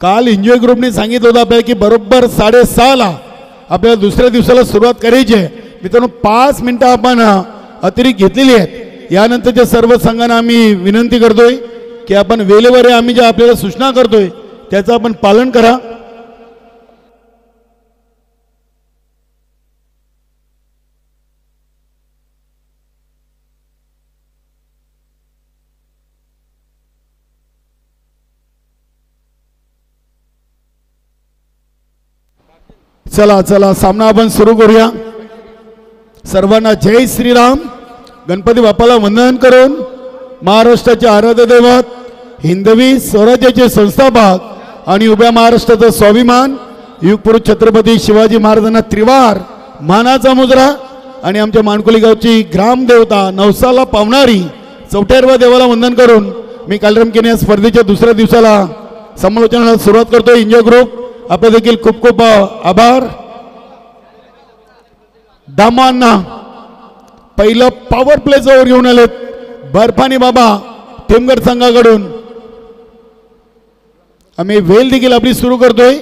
काल एन्जॉय ग्रुपने सांगितलं होतं आपल्याला की बरोबर 6:30ला आपल्याला दुसऱ्या दिवसाला सुरुवात करायची आहे. मित्रांनो 5 मिनिटं आपण अतिरिक्त घेतलेली आहेत. यानंतरच्या सर्व संघांना आम्ही विनंती करतोय की आपण वेळेवर आम्ही ज्या आपल्याला सूचना करतोय त्याचं आपण पालन करा. चला चला सामना आपण सुरू करूया. सर्वांना जय श्रीराम. गणपती बाप्पाला वंदन करून महाराष्ट्राचे आराध्य दैवत, हिंदवी स्वराज्याचे संस्थापक आणि उभ्या महाराष्ट्राचा स्वाभिमान युगपुरुष छत्रपती शिवाजी महाराजांना त्रिवार मानाचा मुजरा आणि आमच्या मानकोली गावची ग्रामदेवता नवसाला पावणारी चौथ्यारवा देवाला वंदन करून मी कालरम केने स्पर्धेच्या दुसऱ्या दिवसाला समालोचनाला सुरुवात करतो. एन्जॉय ग्रुप आपले देखील खूप खूप आभार. दामांना पहिलं पॉवर प्ले जवळ घेऊन आलेत बर्फानी बाबा टेमगड संघाकडून. आम्ही वेल देखील आपली सुरू करतोय.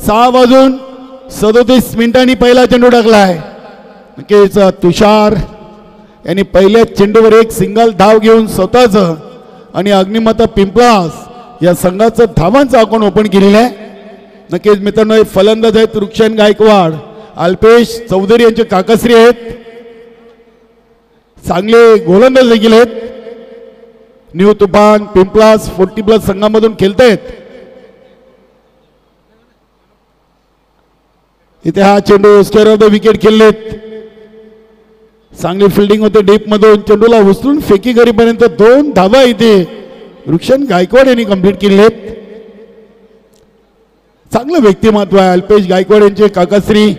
6:37 पहिला चेंडू टाकलाय. नक्कीच तुषार यांनी पहिल्या चेंडूवर एक सिंगल धाव घेऊन स्वतःच आणि अग्निमाता पिंपळास या संघाचं धावांचं अकाउंट ओपन केलेलं आहे. नक्कीच मित्रांनो फलंदाज आहेत रुक्षण गायकवाड, अल्पेश चौधरी यांचे काकाश्री आहेत. चांगले गोलंदाज देखील आहेत. न्यू तुफान पिंपलास 40+ संघामधून खेळतायत. इथे हा चेंडू स्क्वेअर ऑफ द विकेट खेळलेत. चांगली फिल्डिंग होते डीप मधून. चेंडूला उचलून फेकी करीपर्यंत 2 धावा इथे रुक्षण गायकवाड यांनी कंप्लीट केलेत. चांगलं व्यक्तिमत्व आहे अल्पेश गायकवाड यांचे काकाश्री.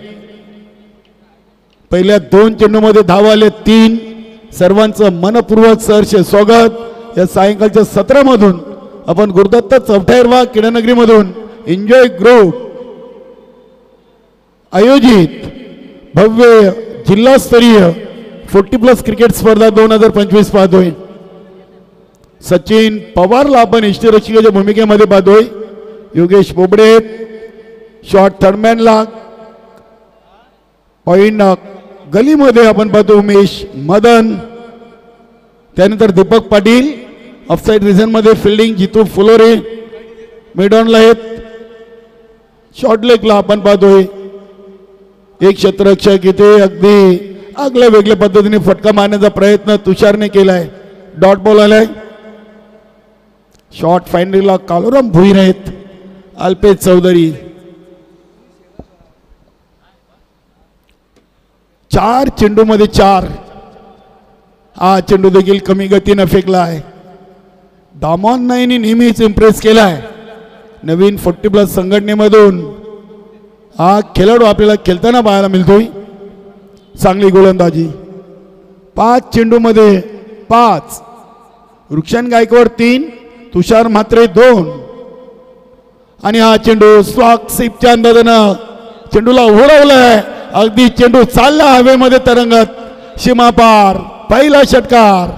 पहिल्या 2 चेंडूमध्ये धावा आले 3. सर्वांचं मनपूर्वक सहर्ष स्वागत. या सायंकाळच्या सत्रामधून आपण गुरुदत्त चौथायरवा क्रीडानगरीमधून एन्जॉय ग्रुप आयोजित भव्य जिल्हास्तरीय 40+ क्रिकेट स्पर्धा 2025 पाहतोय. सचिन पवारला आपण इष्टरक्षकाच्या भूमिकेमध्ये पाहतोय. योगेश बोबडे शॉर्ट थर्डमॅनला पॉइंट गलीमध्ये आपण पाहतो उमेश मदन. त्यानंतर दीपक पाटील ऑफसाइड रिझन मध्ये फिल्डिंग जितू फुलोरे मिडॉनला आहेत. शॉर्ट लेगला आपण पाहतोय एक क्षेत्ररक्षक इथे अगदी आगल्या वेगळ्या पद्धतीने फटका मारण्याचा प्रयत्न तुषारने केलाय. डॉट बॉल आलाय. शॉर्ट फाइंडिंगला कालोराम भुईर आहेत. अल्पेश चौधरी 4 चेंडूमध्ये 4. हा चेंडू देखील कमी गतीने फेकला आहे. दामन नाईनी नेहमीच इम्प्रेस केलाय. नवीन 40+ संघटनेमधून हा खेळाडू आपल्याला खेळताना पाहायला मिळतोय. चांगली गोलंदाजी. 5 चेंडूमध्ये 5. रुक्षण गायकवाड 3, तुषार म्हात्रे 2. आणि हा चेंडू स्वाक सिपच्या अंदाजानं चेंडूला उडवलाय. अगदी चेंडू चालला हवेमध्ये तरंगत सीमापार. पहिला षटकार.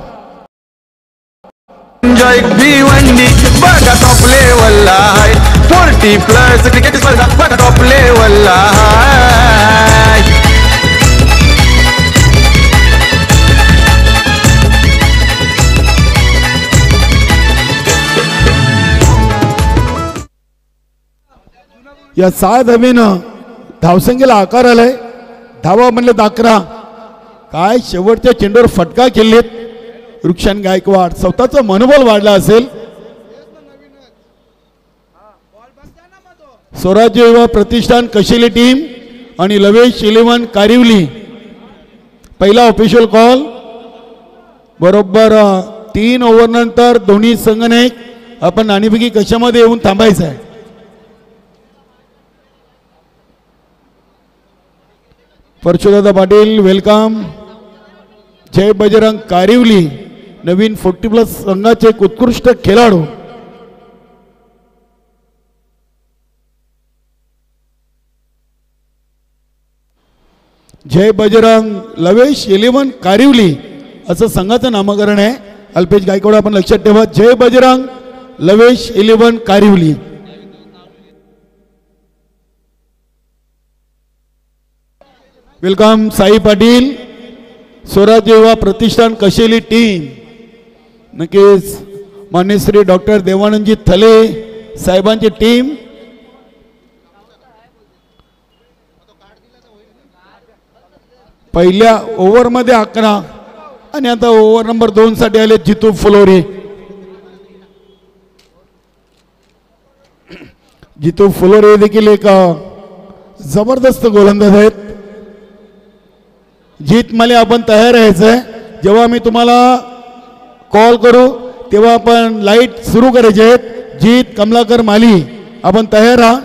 एन्जॉय भिवंडी बघा टॉप लेवलला आहे. 40+ क्रिकेट स्पर्धा बघा टॉप लेवलला आहे. या 6 धावेनं धावसंख्येला आकार आलाय. धावा म्हणले 11. काय शेवटच्या चेंडूवर फटका खेळलेत रुक्षण गायकवाड. स्वतःचं मनोबल वाढला असेल. स्वराज्य युवा प्रतिष्ठान कशिली टीम आणि लवेश 11 कारिवली. पहिला ऑफिशियल कॉल. बरोबर 3 ओव्हर नंतर दोन्ही संघाने आपण नाणेफेकी कशामध्ये येऊन थांबायचं आहे. परशुदादा पाटील वेलकम. जय बजरंग कारिवली नवीन 40+ संघाचे एक उत्कृष्ट खेळाडू. जय बजरंग लवेश 11 कारिवली असं संघाचं नामकरण आहे. अल्पेश गायकवाड आपण लक्षात ठेवा. जय बजरंग लवेश 11 कारिवली. वेलकम साई पाटील, स्वराज्य युवा प्रतिष्ठान कशेली टीम. नक्कीच मान्य श्री डॉक्टर देवानंदजी थले साहेबांची टीम. पहिल्या ओव्हरमध्ये 11 आणि आता ओव्हर नंबर 2 साठी आले जितू फुलोरे. जितू फुलोरे देखील एक जबरदस्त गोलंदाज आहेत. जीत मला आपण तयार राहायचंय. जेव्हा मी तुम्हाला कॉल करू तेव्हा आपण लाईट सुरू करायचे आहेत. जीत कमलाकर माली आपण तयार राहा.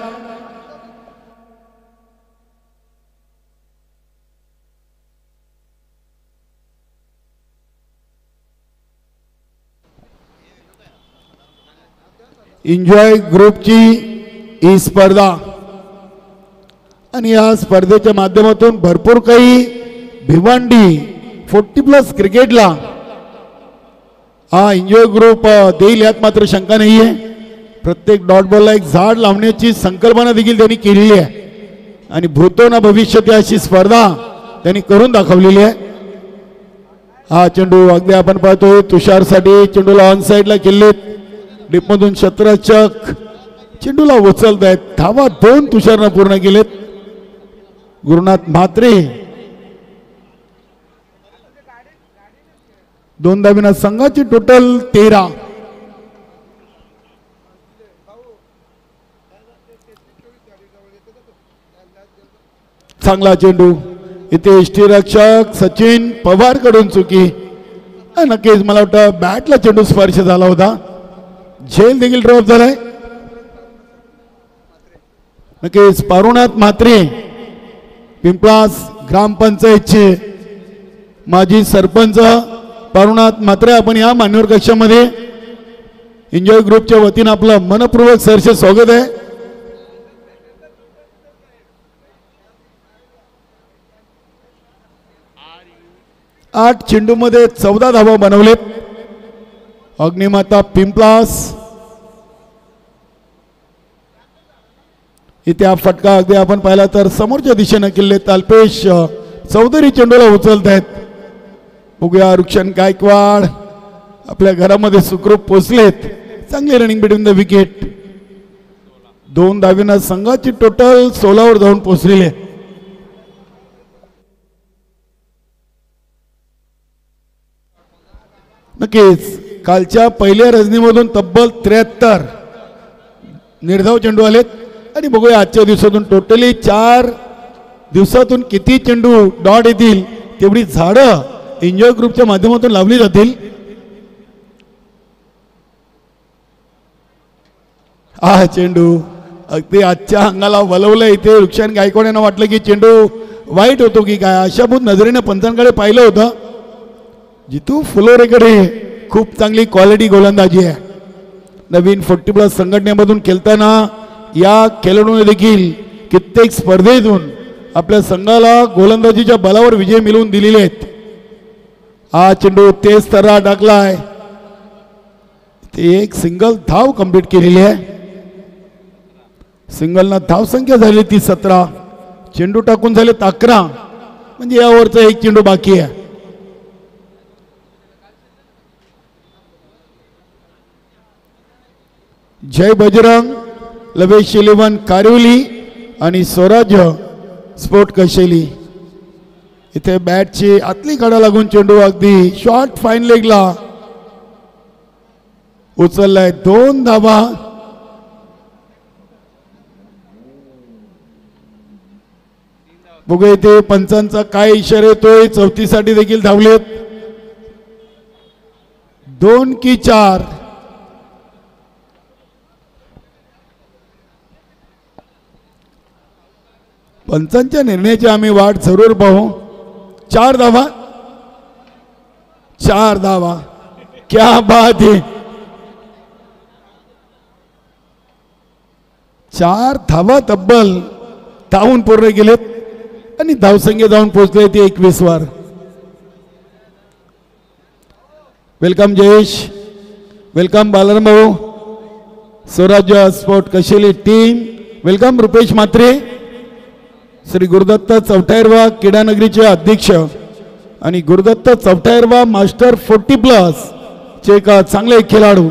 एन्जॉय ग्रुपची ही स्पर्धा आणि या स्पर्धेच्या माध्यमातून भरपूर काही भिवंडी 40+ क्रिकेटला हा एन्जॉय ग्रुप देईल यात मात्र शंका नाही आहे. प्रत्येक डॉट बॉलला एक झाड लावण्याची संकल्पना देखील त्यांनी केलेली आहे आणि भूतो ना भविष्यती अशी स्पर्धा त्यांनी करून दाखवलेली आहे. हा चेंडू अगदी आपण पाहतोय तुषारसाठी चेंडूला ऑन साईडला केलेत. डीपमधून शतरचक चेंडूला उचलत आहेत. धावा 2 तुषारनं पूर्ण केलेत. गुरुनाथ म्हात्रे 2 धावींना संघाची टोटल 13. चांगला चेंडू इथे यष्टीरक्षक सचिन पवार कडून चुकी. नक्कीच मला वाटतं बॅटला चेंडू स्पर्श झाला होता. झेल देखील ड्रॉप झालाय. नक्कीच पारुनाथ म्हात्रे पिंपळास ग्रामपंचायतचे माजी सरपंच पारुनाथ म्हात्रे आपण या मान्यवर कक्षामध्ये एन्जॉय ग्रुपच्या वतीनं आपलं मनपूर्वक सहर्ष स्वागत आहे. आठ चेंडूमध्ये 14 धावा बनवलेत. अग्निमाता पिंपलास इथे हा फटका अगदी आपण पाहिला तर समोरच्या दिशेने केले. अल्पेश चौधरी चेंडूला उचलत आहेत. बघूया रुक्षण गायकवाड आपल्या घरामध्ये सुखरूप पोचलेत. चांगली रनिंग बिटवीन द विकेट. 2 धावींना संघाची टोटल 16 वर जाऊन पोहोचलेली आहे. नक्कीच कालच्या पहिल्या रजनीमधून तब्बल 73 निर्धाव चेंडू आलेत आणि बघूया आजच्या दिवसातून टोटली 4 दिवसातून किती चेंडू डॉट येतील तेवढी झाडं एन्जॉय ग्रुपच्या माध्यमातून लावली जातील. हा चेंडू अगदी आजच्या अंगाला वलवलं. इथे रुक्षण गायकवाड यांना वाटलं की चेंडू वाईट होतो की काय. आशाभूत नजरेने पंचांकडे पाहिलं होतं. जितू फुलोरेकडे खूप चांगली क्वालिटी गोलंदाजी आहे. नवीन 40+ संघटनेमधून खेळताना या खेळाडूने देखील कित्येक स्पर्धेतून आपल्या संघाला गोलंदाजीच्या बलावर विजय मिळवून दिलेले आहेत. हा चेंडू तेज तर्रा टाकलाय. ते एक सिंगल धाव कंप्लीट केलेली आहे. सिंगलना धाव संख्या झाली ती 17. चेंडू टाकून झाले 11. म्हणजे यावरचा एक चेंडू बाकी आहे. जय बजरंग लवेश 11 कारिवली आणि स्वराज्य स्पोर्ट कशेली इथे बॅटची आतली कडा लागून चेंडू अगदी शॉर्ट फाईन लेगला उचललाय. 2 धावा. बघूया इथे पंचांचा काय इशारा येतोय. 34साठी देखील धावलेत. 2 की 4. पंचांच्या निर्णयाची आम्ही वाट जरूर पाहू. 4 धावा. 4 धावा. क्या बात है. 4 धावा तब्बल धावून पूर्ण केलेत आणि धावसंख्या जाऊन पोहोचले ते 21 वर. वेलकम जयेश. वेलकम बालाराम भाऊ. Swarajya sport Kasheli team. Welcome Rupesh Mhatre. Shri Gurudatt चौटायरवा क्रीडानगरीचे अध्यक्ष आणि गुरुदत्त चौटायरवा मास्टर 40+ चे एक चांगले खेळाडू.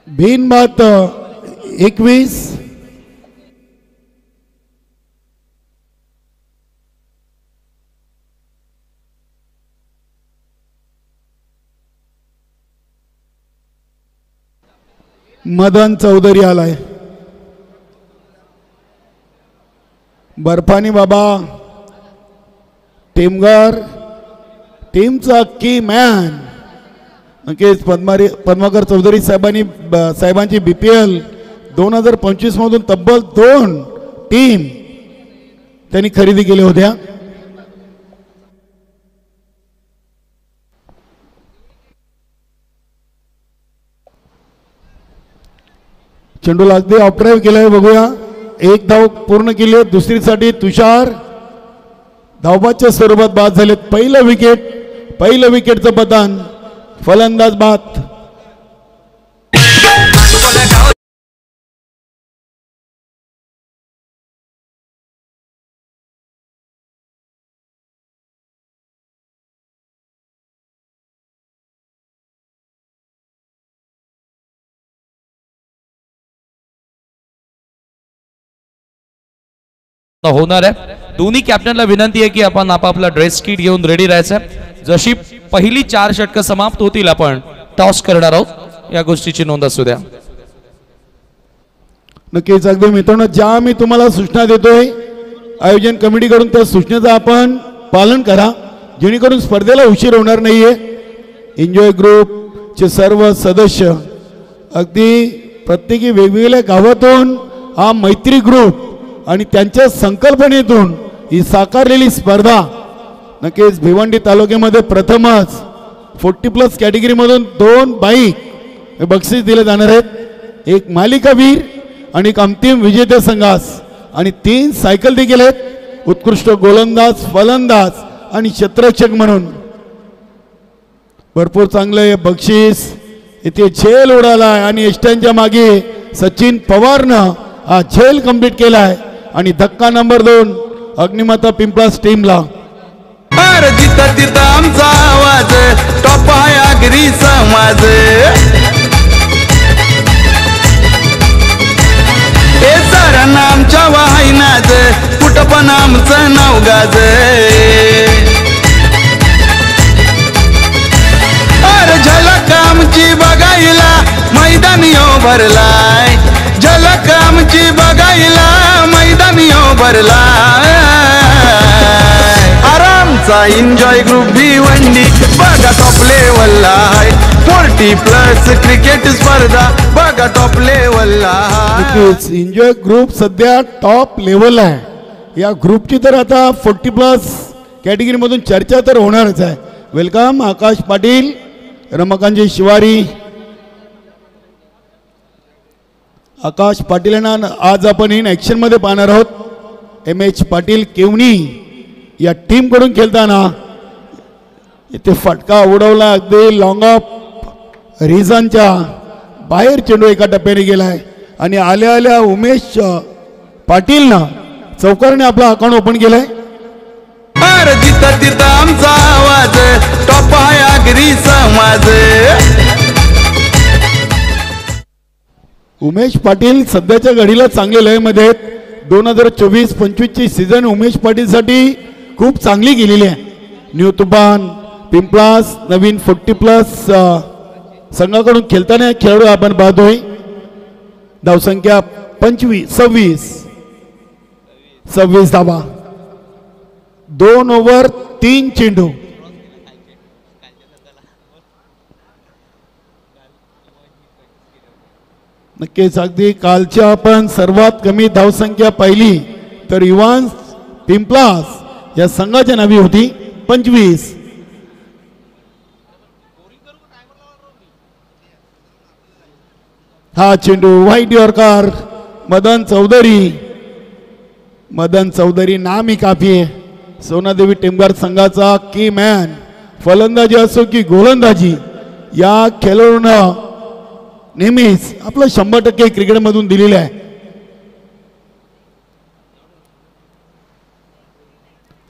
बिनबाद 21. मदन चौधरी आलाय. बर्फानी बाबा टीमगार टीमचा की मॅन नक्कीच पद्माकर चौधरी साहेबांची BPL 2025 मधून तब्बल 2 टीम त्यांनी खरेदी केल्या होत्या. चेंडूला अगदी ऑपड्राईव्ह केलाय. बघूया, एक धाव पूर्ण केली आहे. दुसरीसाठी तुषार धावबादच्या स्वरूपात बाद झालेत. पहिलं विकेटचं पतन. फलंदाज बाद. होणार आहे. दोन्ही कॅप्टनला विनंती आहे की आपण आपापला ड्रेस किट घेऊन रेडी राहायचं. जशी पहिली 4 षटकं समाप्त होतील आपण टॉस करणार आहोत. या गोष्टीची नोंद असू द्या. नक्कीच अगदी मित्रांनो, ज्या मी तुम्हाला सूचना देतोय आयोजन कमिटीकडून त्या सूचनेचं आपण पालन करा जेणेकरून स्पर्धेला उशीर होणार नाहीये. एन्जॉय ग्रुपचे सर्व सदस्य अगदी प्रत्येकी वेगवेगळ्या गावातून हा मैत्री ग्रुप आणि त्यांच्या संकल्पनेतून ही साकारलेली स्पर्धा नक्कीच भिवंडी तालुक्यामध्ये प्रथमच 40+ कॅटेगरीमधून 2 बाईक बक्षीस दिले जाणार आहेत. एक मालिकावीर आणि एक अंतिम विजेत्या संघास आणि 3 सायकल देखील आहेत. उत्कृष्ट गोलंदाज, फलंदाज आणि क्षेत्ररक्षक म्हणून भरपूर चांगले बक्षीस इथे झेल उडाला आणि एस्ट्यांच्या मागे सचिन पवारनं हा झेल कंप्लीट केलाय आणि धक्का नंबर 2 अग्निमाता पिंपळास टीमला. जिथं तिथं आमचा आवाज टॉप आहे आगरी समाज. हे साऱ्यांना आमच्या वाहिनाज कुठं पण आमचं नाव गाज. अरे झलक आमची बघायला मैदान यो भरलाय. झलक आमची बघायला मैदान यो भरलाय. आरामचा एन्जॉय ग्रुप भिवंडी बघा टॉप लेवलला आहे. 40+ क्रिकेट स्पर्धा बघा टॉप लेवलला आहे. एन्जॉय ग्रुप सध्या टॉप लेवलला आहे. या ग्रुपची तर आता 40+ कॅटेगरी मधून चर्चा तर होणारच आहे. वेलकम आकाश पाटील, रमाकांतजी शिवारी. आकाश पाटील यांना आज आपण इन ऍक्शन मध्ये पाहणार आहोत. MH पाटील केवणी या टीम कडून खेळताना इथे फटका उडवला. अगदी लॉंग ऑफ रिझनच्या बाहेर चेंडू एका टप्प्याने गेलाय आणि आल्या आल्या उमेश पाटीलनं चौकारने आपला अकाउंट ओपन केलाय. जिथं तिथं आमचा आवाज टॉप आहे आगरी समाज. उमेश पाटील सध्याच्या घडीला चांगल्या लयमध्ये आहेत. 2024-25 ची सीझन उमेश पाटील साठी खूप चांगली गेलेली आहे. न्यू तुफान पिंपळास नवीन 40+ संघाकडून खेळताना खेळाडू आपण पाहतोय. धावसंख्या 26 धावा, 2 ओव्हर 3 चेंडू. नक्कीच अगदी कालच्या आपण सर्वात कमी धावसंख्या पाहिली तर इव्हान्स पिंपलास या संघाच्या नावी होती 25. हा चेंडू व्हाईट यॉर्कर मदन चौधरी मदन चौधरी नाम ही काफी आहे. सोनादेवी टिमगार संघाचा की मॅन, फलंदाजी असो की गोलंदाजी, या खेळाडूंना नेहमीच आपलं 100% क्रिकेटमधून दिलेलं आहे.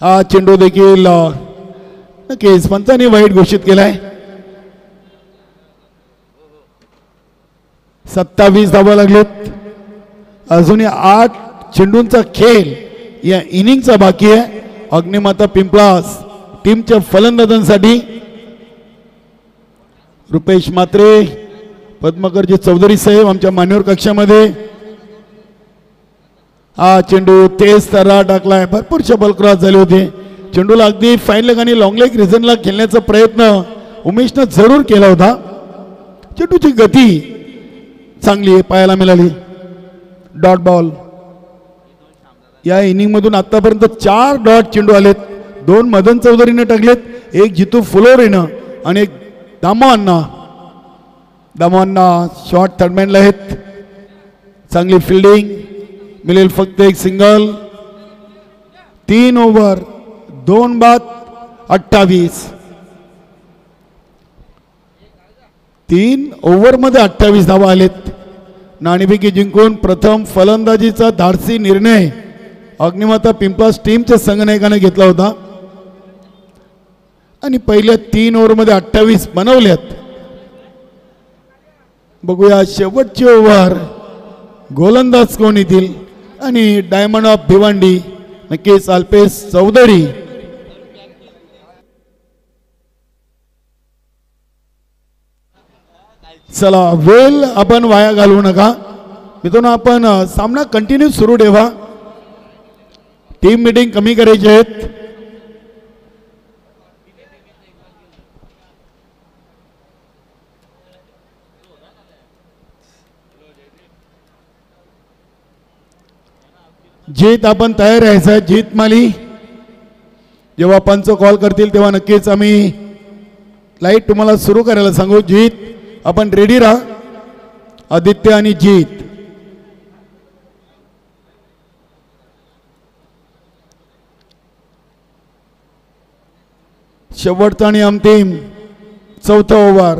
हा चेंडू देखील नक्कीच पंचांनी वाईट घोषित केलाय. 27 धावा लागलेत. अजूनही 8 चेंडूंचा खेळ या इनिंगचा बाकी आहे. अग्निमाता पिंपलास टीमच्या फलंदाजांसाठी रुपेश मात्रे, पद्मकरजी चौधरी साहेब आमच्या मान्यवर कक्षामध्ये. हा चेंडू तेज तरा टाकलाय. भरपूरशा बॉल क्रॉस झाले होते. चेंडूला अगदी फाईन लेग आणि लॉंग लेग रिझनला खेळण्याचा प्रयत्न उमेशनं जरूर केला होता. चेंडूची गती चांगली पाहायला मिळाली. Dot ball. या इनिंग मधून आतापर्यंत 4 डॉट चेंडू आलेत. 2 मदन चौधरीने टाकलेत, 1 जितू फुलोरेनं आणि 1 दामोअण्णा शॉर्ट थर्डमॅनला आहेत. चांगली फिल्डिंग मिळेल. फक्त 1 सिंगल. 3 ओव्हर 2 बाद 28. 3 ओव्हरमध्ये 28 धावा आलेत. नाणेफेकी जिंकून प्रथम फलंदाजीचा धाडसी निर्णय अग्निमाता पिंपलास टीमच्या संघनायकाने घेतला होता आणि पहिल्या 3 ओव्हरमध्ये 28 बनवल्यात. बघूया शेवटची ओव्हर गोलंदाज कोण येतील आणि डायमंड ऑफ भिवंडी नक्कीच अल्पेश चौधरी. चला, वेळ आपण वाया घालवू नका मित्रांनो. आपण सामना कंटिन्यू सुरू ठेवा. टीम मीटिंग कमी करायची आहेत. जीत आपण तयार राहायचं. जीत माली जेव्हा पंच कॉल करतील तेव्हा नक्कीच आम्ही लाईट तुम्हाला सुरू करायला सांगू. जीत आपण रेडी राहा. आदित्य आणि जीत. शेवटचा आणि अंतिम 4था ओव्हर.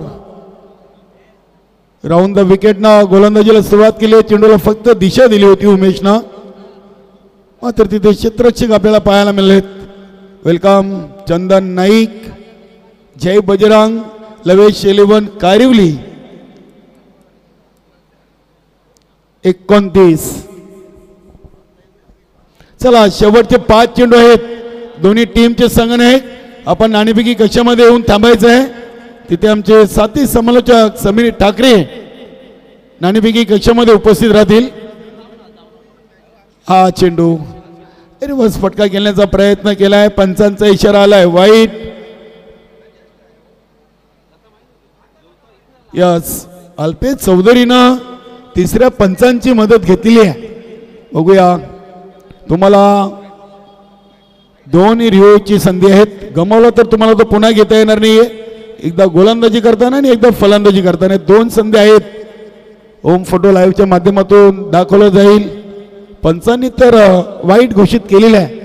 राऊंड द विकेटनं गोलंदाजीला सुरुवात केली. चेंडूला फक्त दिशा दिली होती उमेशनं, मात्र तिथे क्षेत्ररक्षक आपल्याला पाहायला मिळालेत. वेलकम चंदन नाईक, जय बजरंग, लवेश 11 कारिवली. 29. चला, शेवटचे 5 चेंडू आहेत. दोन्ही टीमचे संघनायक आपण नाणेफेकी कक्षामध्ये येऊन थांबायचं आहे. तिथे आमचे साथी समालोचक समीर ठाकरे नाणेफेकी कक्षामध्ये उपस्थित राहतील. हा चेंडू रिवर्स फटका खेळण्याचा प्रयत्न केलाय. पंचांचा इशारा आलाय वाईट. यस, अल्पेश चौधरीनं तिसऱ्या पंचांची मदत घेतली आहे. बघूया, तुम्हाला 2 रिओची संधी आहेत. गमावला तर तुम्हाला तो पुन्हा घेता येणार नाहीये. एकदा गोलंदाजी करताना आणि एकदा फलंदाजी करताना 2 संधी आहेत. होम फोटो लाईव्हच्या माध्यमातून दाखवलं जाईल. पंचांनी तर वाईट घोषित केलेलं आहे,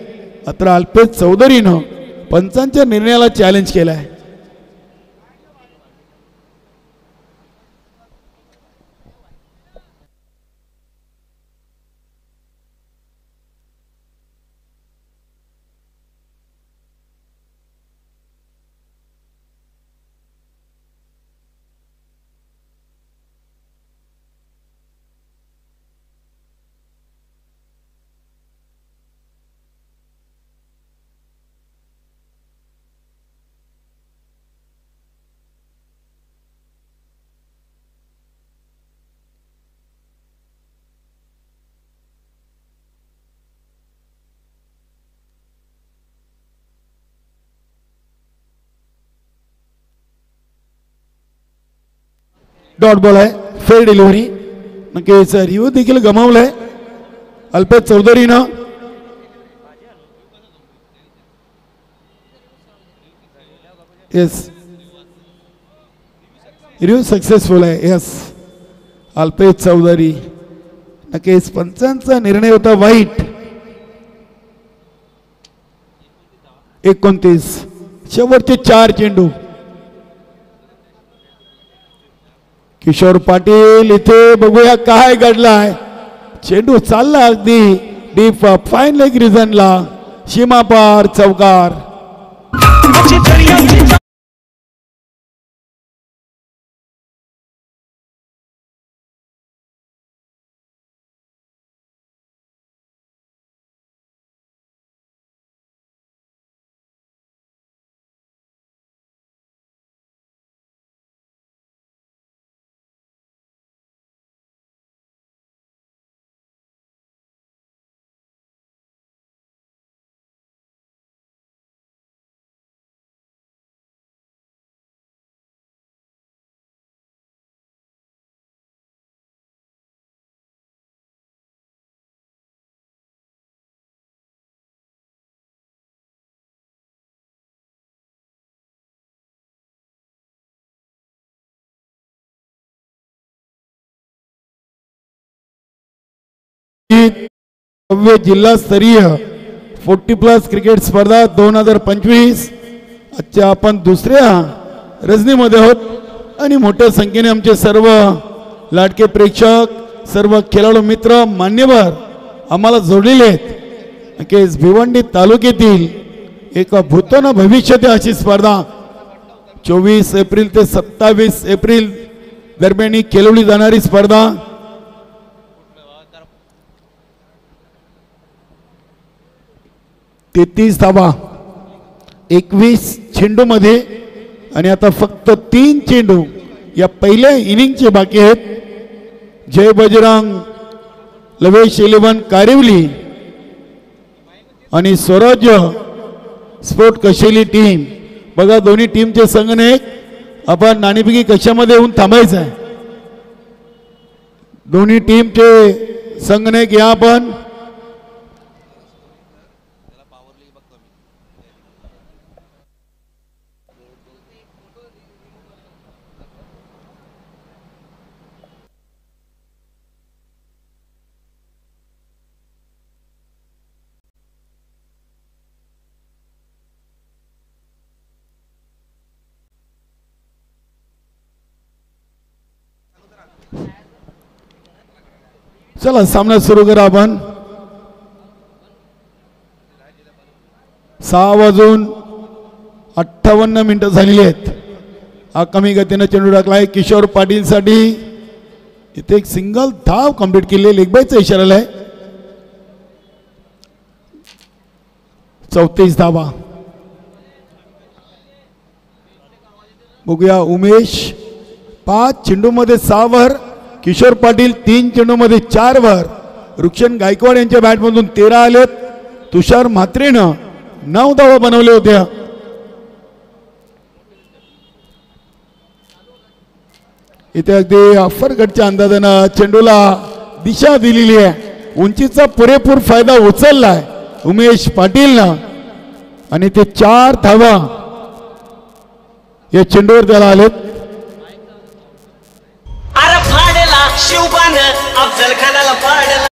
मात्र अल्पेश चौधरीनं पंचांच्या निर्णयाला चॅलेंज केलं आहे. डॉट बॉल आहे. Fair delivery. नक्कीच रिओ देखील गमावलाय अल्पेश चौधरीनं. येस, रिओ सक्सेसफुल आहे. येस, अल्पेश चौधरी. नक्कीच पंचांचा निर्णय होता वाईट. 29 शेवटचे 4 चेंडू. किशोर पाटील इथे बघूया काय घडलाय. चेंडू चालला अगदी डीप फाईन लेग रिझनला, सीमापार चौकार. जिल्हास्तरीय 40+ क्रिकेट स्पर्धा 2025 आजच्या आपण दुसऱ्या रजनीमध्ये आहोत आणि मोठ्या संख्येने आमचे सर्व लाडके प्रेक्षक, सर्व खेळाडू मित्र, मान्यवर आम्हाला जोडलेले आहेत. केस भिवंडी तालुक्यातील एक भूतोन भविष्यातील अशी स्पर्धा 24 एप्रिल ते 27 एप्रिल दरम्यान खेळवली जाणारी स्पर्धा. 33 धावा 21 चेंडू मध्ये आणि आता फक्त 3 चेंडू या पहिल्या इनिंगचे बाकी आहेत. जय बजरंग लवेश 11 कारिवली आणि स्वराज्य स्पोर्ट कशेली टीम. बघा दोन्ही टीमचे संघटक आपण नाणेफेकी कशामध्ये येऊन थांबायचं आहे. दोन्ही टीमचे संघटक या आपण चला सामना सुरू करा आपण. 6:58 झालेली आहेत. हा कमी गतीने चेंडू टाकलाय किशोर पाटील साठी. इथे एक सिंगल धाव कंप्लीट केली, लेग बायचा इशारा आहे. 34 धावा. बघूया उमेश 5 चेंडू मध्ये 6 वर, किशोर पाटील 3 चेंडू मध्ये 4 वर. रुक्षण गायकवाड यांच्या बॅटमधून 13 आलेत. तुषार म्हात्रेनं 9 धावा बनवल्या होत्या. इथे अगदी अफरगडच्या अंदाजानं चेंडूला दिशा दिलेली आहे. उंचीचा पुरेपूर फायदा उचललाय उमेश पाटीलनं आणि ते 4 धावा या चेंडूवर त्याला आलेत. शिवबान अफजल खानाला पाडला.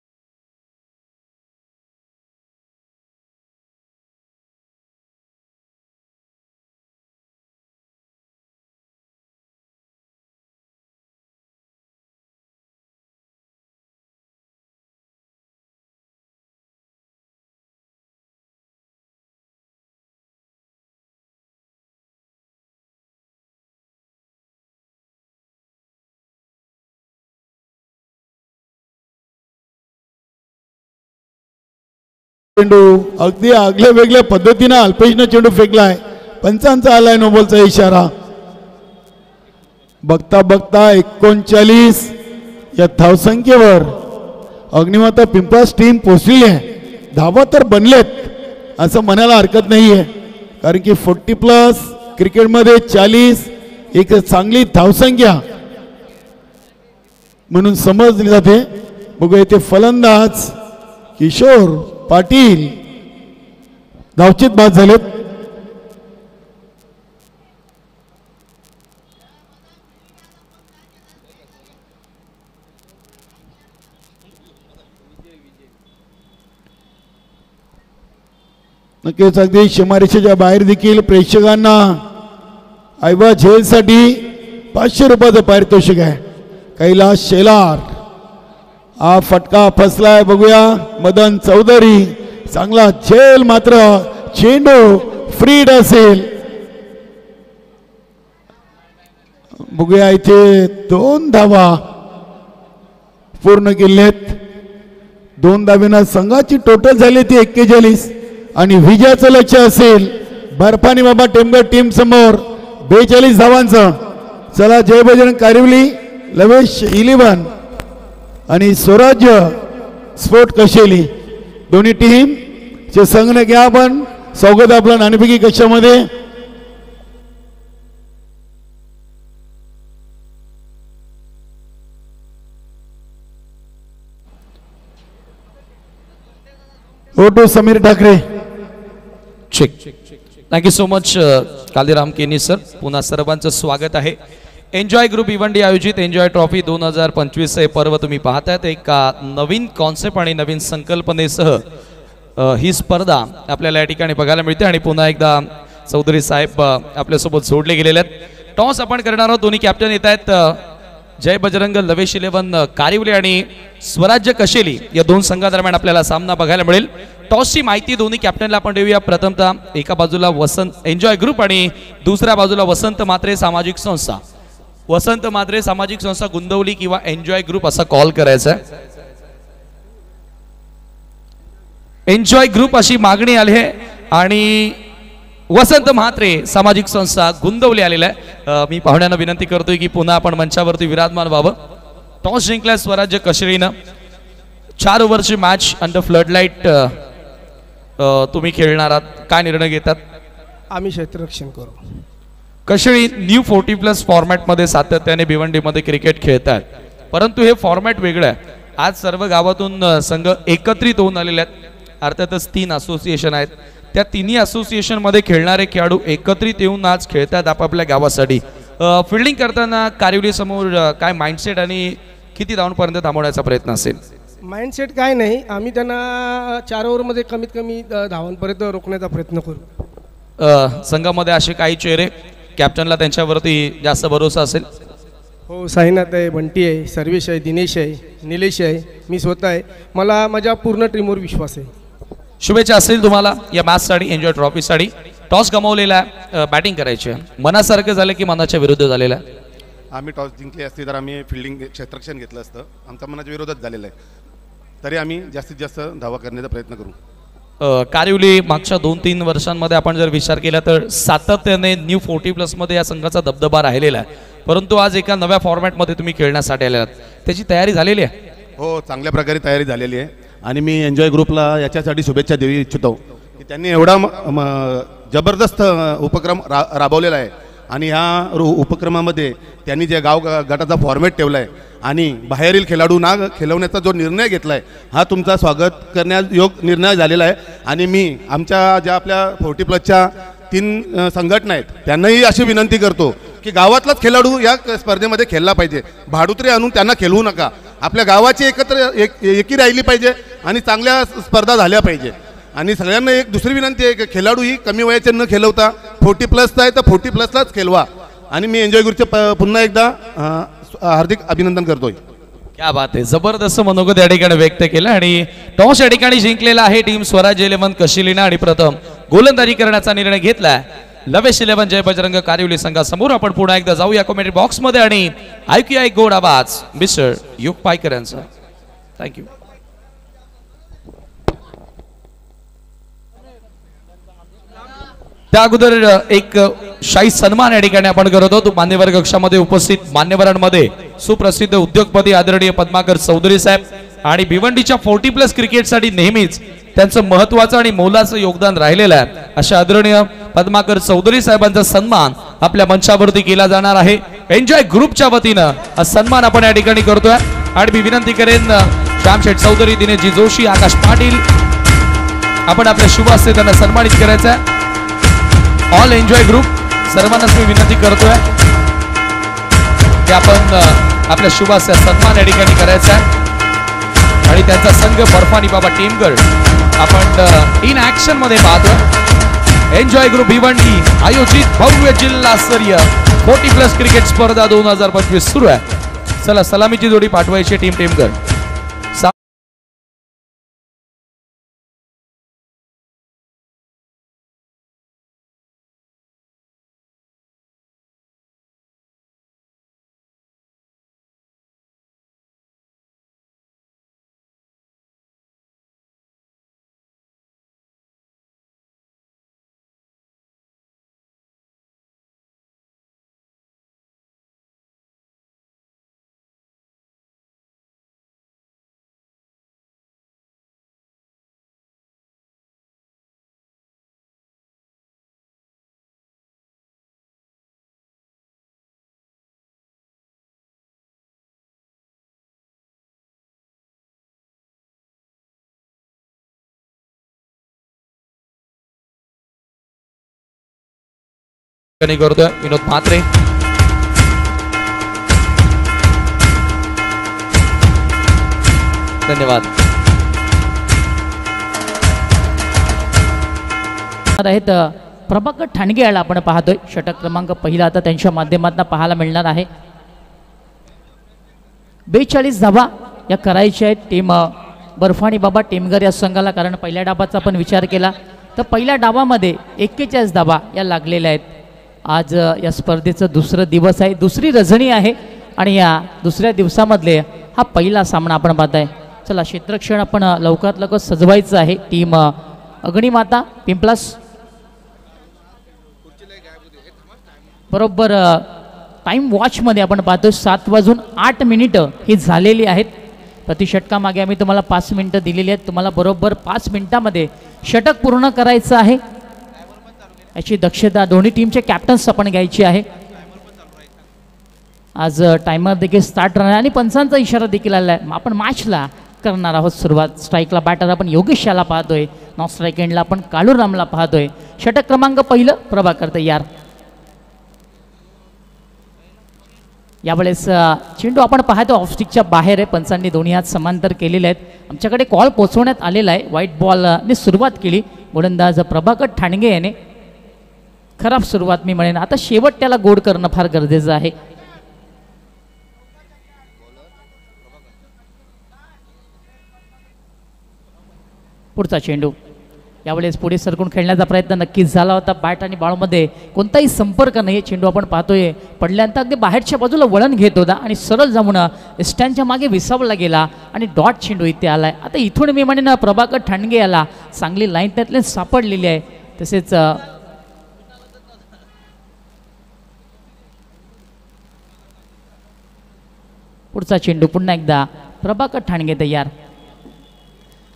चेंडू अगदी आगल्या वेगळ्या पद्धतीने अल्पेशनं चेंडू फेकलाय. पंचांचा आलाय नोबलचा इशारा. बघता बघता 39 या धावसंख्येवर अग्निमाता पिंपळास टीम पोहोचली आहे. धावा तर बनलेत असं म्हणायला हरकत नाहीये, कारण की 40+ क्रिकेटमध्ये 40 एक चांगली धावसंख्या म्हणून समजली जाते. बघूया इथे फलंदाज किशोर पाटील धावचीत बाद झालेत. नक्कीच अगदी सीमारेषेच्या बाहेर देखील प्रेक्षकांना आयवा झेलसाठी 500 रुपयाचं पारितोषिक आहे. कैलास शेलार हा फटका फसलाय, बघूया. मदन चौधरी चांगला झेल, मात्र चेंडू फ्रीड असेल. बघूया इथे 2 धावा पूर्ण केल्यात. 2 धावेनं संघाची टोटल झाली ती 41 आणि विजयाचं लक्ष असेल बर्फानी बाबा टेमगर टीम समोर 42 धावांचं. चला जय बजरंग कारिवली लवेश 11 आणि स्वराज्य स्पोर्ट कशेली दोन्ही टीम चे संघ घ्या आपण. स्वागत आपलं नाणेफेकी कक्षामध्ये. ओटो Sameer Thackeray. Check. Thank you so much Kaliram Keni sir. पुन्हा सर्वांचं स्वागत आहे. एन्जॉय ग्रुप इव्हेंट आयोजित एन्जॉय ट्रॉफी 2025 हे पर्व तुम्ही पाहतायत. एक नवीन कॉन्सेप्ट आणि नवीन संकल्पनेसह ही स्पर्धा आपल्याला या ठिकाणी बघायला मिळते. आणि पुन्हा एकदा चौधरी साहेब आपल्यासोबत जोडले गेलेले आहेत. टॉस आपण करणार आहोत. दोन्ही कॅप्टन येत आहेत. जय बजरंग लवेश 11 कारिवली आणि स्वराज्य कशेली या 2 संघादरम्यान आपल्याला सामना बघायला मिळेल. टॉसची माहिती दोन्ही कॅप्टनला आपण देऊया. प्रथमतः एका बाजूला वसंत एन्जॉय ग्रुप आणि दुसऱ्या बाजूला वसंत म्हात्रे सामाजिक संस्था. वसंत म्हात्रे सामाजिक संस्था गुंदवली किंवा एन्जॉय ग्रुप असा कॉल करायचा आहे. एन्जॉय ग्रुप अशी मागणी आली आहे आणि वसंत म्हात्रे सामाजिक संस्था गुंदवली आलेला आहे. मी पाहुण्यांना विनंती करतोय की पुन्हा आपण मंचावरती विराजमान व्हावं. टॉस जिंकल्या स्वराज्य कशेलीनं. 4 ओव्हरची मॅच अंडर फ्लडलाईट तुम्ही खेळणार आहात. काय निर्णय घेतात? आम्ही क्षेत्ररक्षण करू. कशेळी न्यू 40+ फॉर्मॅटमध्ये सातत्याने भिवंडीमध्ये क्रिकेट खेळतात, परंतु हे फॉर्मॅट वेगळं आहे. आज सर्व गावातून संघ एकत्रित होऊन आलेले आहेत. अर्थातच 3 असोसिएशन आहेत. त्या तिन्ही असोसिएशनमध्ये खेळणारे खेळाडू एकत्रित येऊन आज खेळतात आपापल्या गावासाठी. फिल्डिंग करताना कारिवली समोर काय माइंडसेट आणि किती धावांपर्यंत थांबवण्याचा प्रयत्न असेल? माइंडसेट काय नाही, आम्ही त्यांना 4 ओव्हरमध्ये कमीत कमी धावांपर्यंत रोखण्याचा प्रयत्न करू. संघामध्ये असे काही चेहरे कॅप्टनला त्यांच्यावरती जास्त भरोसा असेल? हो, साईनाथ आहे, बंटी आहे, सर्वेश आहे, दिनेश आहे, निलेश आहे, मी स्वतः आहे. मला माझ्या पूर्ण टीमवर विश्वास आहे. शुभेच्छा असेल तुम्हाला या मॅचसाठी, एन्जॉय ट्रॉफीसाठी. टॉस गमावलेला आहे, बॅटिंग करायची आहे. मनासारखं झालं की मनाच्या विरुद्ध झालेलं आहे? आम्ही टॉस जिंकली असती तर आम्ही फिल्डिंग क्षेत्ररक्षण घेतलं असतं. आमच्या मनाच्या विरोधात झालेलं आहे, तरी आम्ही जास्तीत जास्त धावा करण्याचा प्रयत्न करू. कारिवली मागच्या 2-3 वर्षांमध्ये आपण जर विचार केला तर सातत्याने न्यू 40+ मध्ये या संघाचा दबदबा राहिलेला आहे, परंतु आज एका नव्या फॉर्मॅटमध्ये तुम्ही खेळण्यासाठी आले आहात. त्याची तयारी झालेली आहे? हो, चांगल्या प्रकारे तयारी झालेली आहे आणि मी एन्जॉय ग्रुपला याच्यासाठी शुभेच्छा देऊ इच्छितो की त्यांनी एवढा जबरदस्त उपक्रम राबवलेला आहे. आणि ह्या उपक्रमामध्ये त्यांनी जे गाव गटाचा फॉर्मॅट ठेवला आहे आणि बाहेरील खेळाडू ना खेळवण्याचा जो निर्णय घेतला आहे, हा तुमचा स्वागत करण्यायोग्य निर्णय झालेला आहे. आणि मी आमच्या ज्या आपल्या 40+च्या 3 संघटना आहेत त्यांनाही अशी विनंती करतो की गावातलाच खेळाडू या स्पर्धेमध्ये खेळला पाहिजे. भाडुत्रे आणून त्यांना खेळवू नका. आपल्या गावाची एकी राहिली पाहिजे आणि चांगल्या स्पर्धा झाल्या पाहिजे. आणि सगळ्यांना एक दुसरी विनंती आहे की खेळाडू ही कमी वयाचे न खेळवता 40+ आहे तर 40+लाच खेळवा. आणि मी एन्जॉय ग्रुपचे पुन्हा एकदा हार्दिक अभिनंदन करतोय. क्या बात आहे, जबरदस्त मनोगत या ठिकाणी व्यक्त केलं. आणि टॉस या ठिकाणी जिंकलेला आहे टीम स्वराज्य 11 कशेलीनं आणि प्रथम गोलंदाजी करण्याचा निर्णय घेतलाय लवेश 11 जय बजरंग कारिवली संघासमोर. आपण पुन्हा एकदा जाऊया कमेंट्री बॉक्समध्ये आणि ऐकूया एक गोड आवाज मिस्टर युग पायकर यांचा. थँक्यू. त्या अगोदर एक शाही सन्मान या ठिकाणी आपण करत आहोत. मान्यवर कक्षामध्ये उपस्थित मान्यवरांमध्ये सुप्रसिद्ध उद्योगपती आदरणीय पद्माकर चौधरी साहेब आणि भिवंडीच्या 40+ क्रिकेटसाठी नेहमीच त्यांचं महत्त्वाचं आणि मोलाचं योगदान राहिलेलं आहे, अशा आदरणीय पद्माकर चौधरी साहेबांचा सन्मान आपल्या मंचावरती केला जाणार आहे. एन्जॉय ग्रुपच्या वतीनं हा सन्मान आपण या ठिकाणी करतोय. आणि मी विनंती करेन श्यामशेठ चौधरी, दिनेशजी जोशी, आकाश पाटील, आपण आपल्या शुभ हस्ते त्यांना सन्मानित करायचं आहे. ऑल एन्जॉय ग्रुप सर्वांनाच मी विनंती करतोय की आपण आपल्या शुभ हस्ते सन्मान या ठिकाणी करायचा आहे. आणि त्यांचा संघ बर्फानी बाबा टीमगड आपण इन ऍक्शन मध्ये पाहतो एन्जॉय ग्रुप भिवंडी आयोजित भव्य जिल्हास्तरीय 40+ क्रिकेट स्पर्धा 2025 सुरू आहे. चला सलामीची जोडी पाठवायची टीम टेमकर. करतोय विनोद म्हात्रे. धन्यवाद. आहेत प्रभाकर ठाणगे याला आपण पाहतोय. षटक क्रमांक पहिला आता त्यांच्या माध्यमातून पाहायला मिळणार आहे. 42 धावा या करायच्या आहेत टीम बर्फानी बाबा टेमघर या संघाला. कारण पहिल्या डावाचा आपण विचार केला तर पहिल्या डावामध्ये 41 धावा या लागलेल्या आहेत. आज या स्पर्धेचं दुसरं दिवस आहे, दुसरी रजनी आहे आणि या दुसऱ्या दिवसामधले हा पहिला सामना आपण पाहताय. चला क्षेत्रक्षण आपण लवकरात लवकर सजवायचं आहे. टीम अग्निमाता पिंपलास बरोबर टाईम वॉचमध्ये आपण पाहतो 7:08 ही झालेली आहेत. प्रति षटकामागे आम्ही तुम्हाला 5 मिनिटं दिलेली आहेत. तुम्हाला बरोबर 5 मिनिटामध्ये षटक पूर्ण करायचं आहे. याची दक्षता दोन्ही टीमचे कॅप्टन्स आपण घ्यायची आहे. आज टायमर देखील स्टार्ट राहणार आणि पंचांचा इशारा देखील आला आहे. आपण मॅचला करणार आहोत सुरुवात. स्ट्राईकला बॅटर आपण योगेश याला पाहतोय. नॉन स्ट्राईक एंडला आपण काळूरामला पाहतोय. षटक क्रमांक पहिलं प्रभाकर तयार. यावेळेस चेंडू आपण पाहतो ऑफस्टिकच्या बाहेर आहे. पंचांनी दोन्ही हात समांतर केलेले आहेत. आमच्याकडे कॉल पोहोचवण्यात आलेला आहे. व्हाईट बॉलने सुरुवात केली गोलंदाज प्रभाकर ठाणगे याने. खराब सुरुवात मी म्हणेन. आता शेवट त्याला गोड करणं फार गरजेचं आहे. पुढचा चेंडू यावेळेस पुढे सरकून खेळण्याचा प्रयत्न नक्कीच झाला होता. बॅट आणि बॉलमध्ये कोणताही संपर्क नाही. चेंडू आपण पाहतोय पडल्यानंतर अगदी बाहेरच्या बाजूला वळण घेत होता आणि सरळ जाऊन स्टँडच्या मागे विसावला गेला आणि डॉट चेंडू इथे आलाय. आता इथून मी म्हणेन प्रभाकर ठाणगे याला चांगली लाईन त्यातले सापडलेली आहे. तसेच पुढचा चेंडू पुन्हा एकदा प्रभाकर ठाणगे तयार.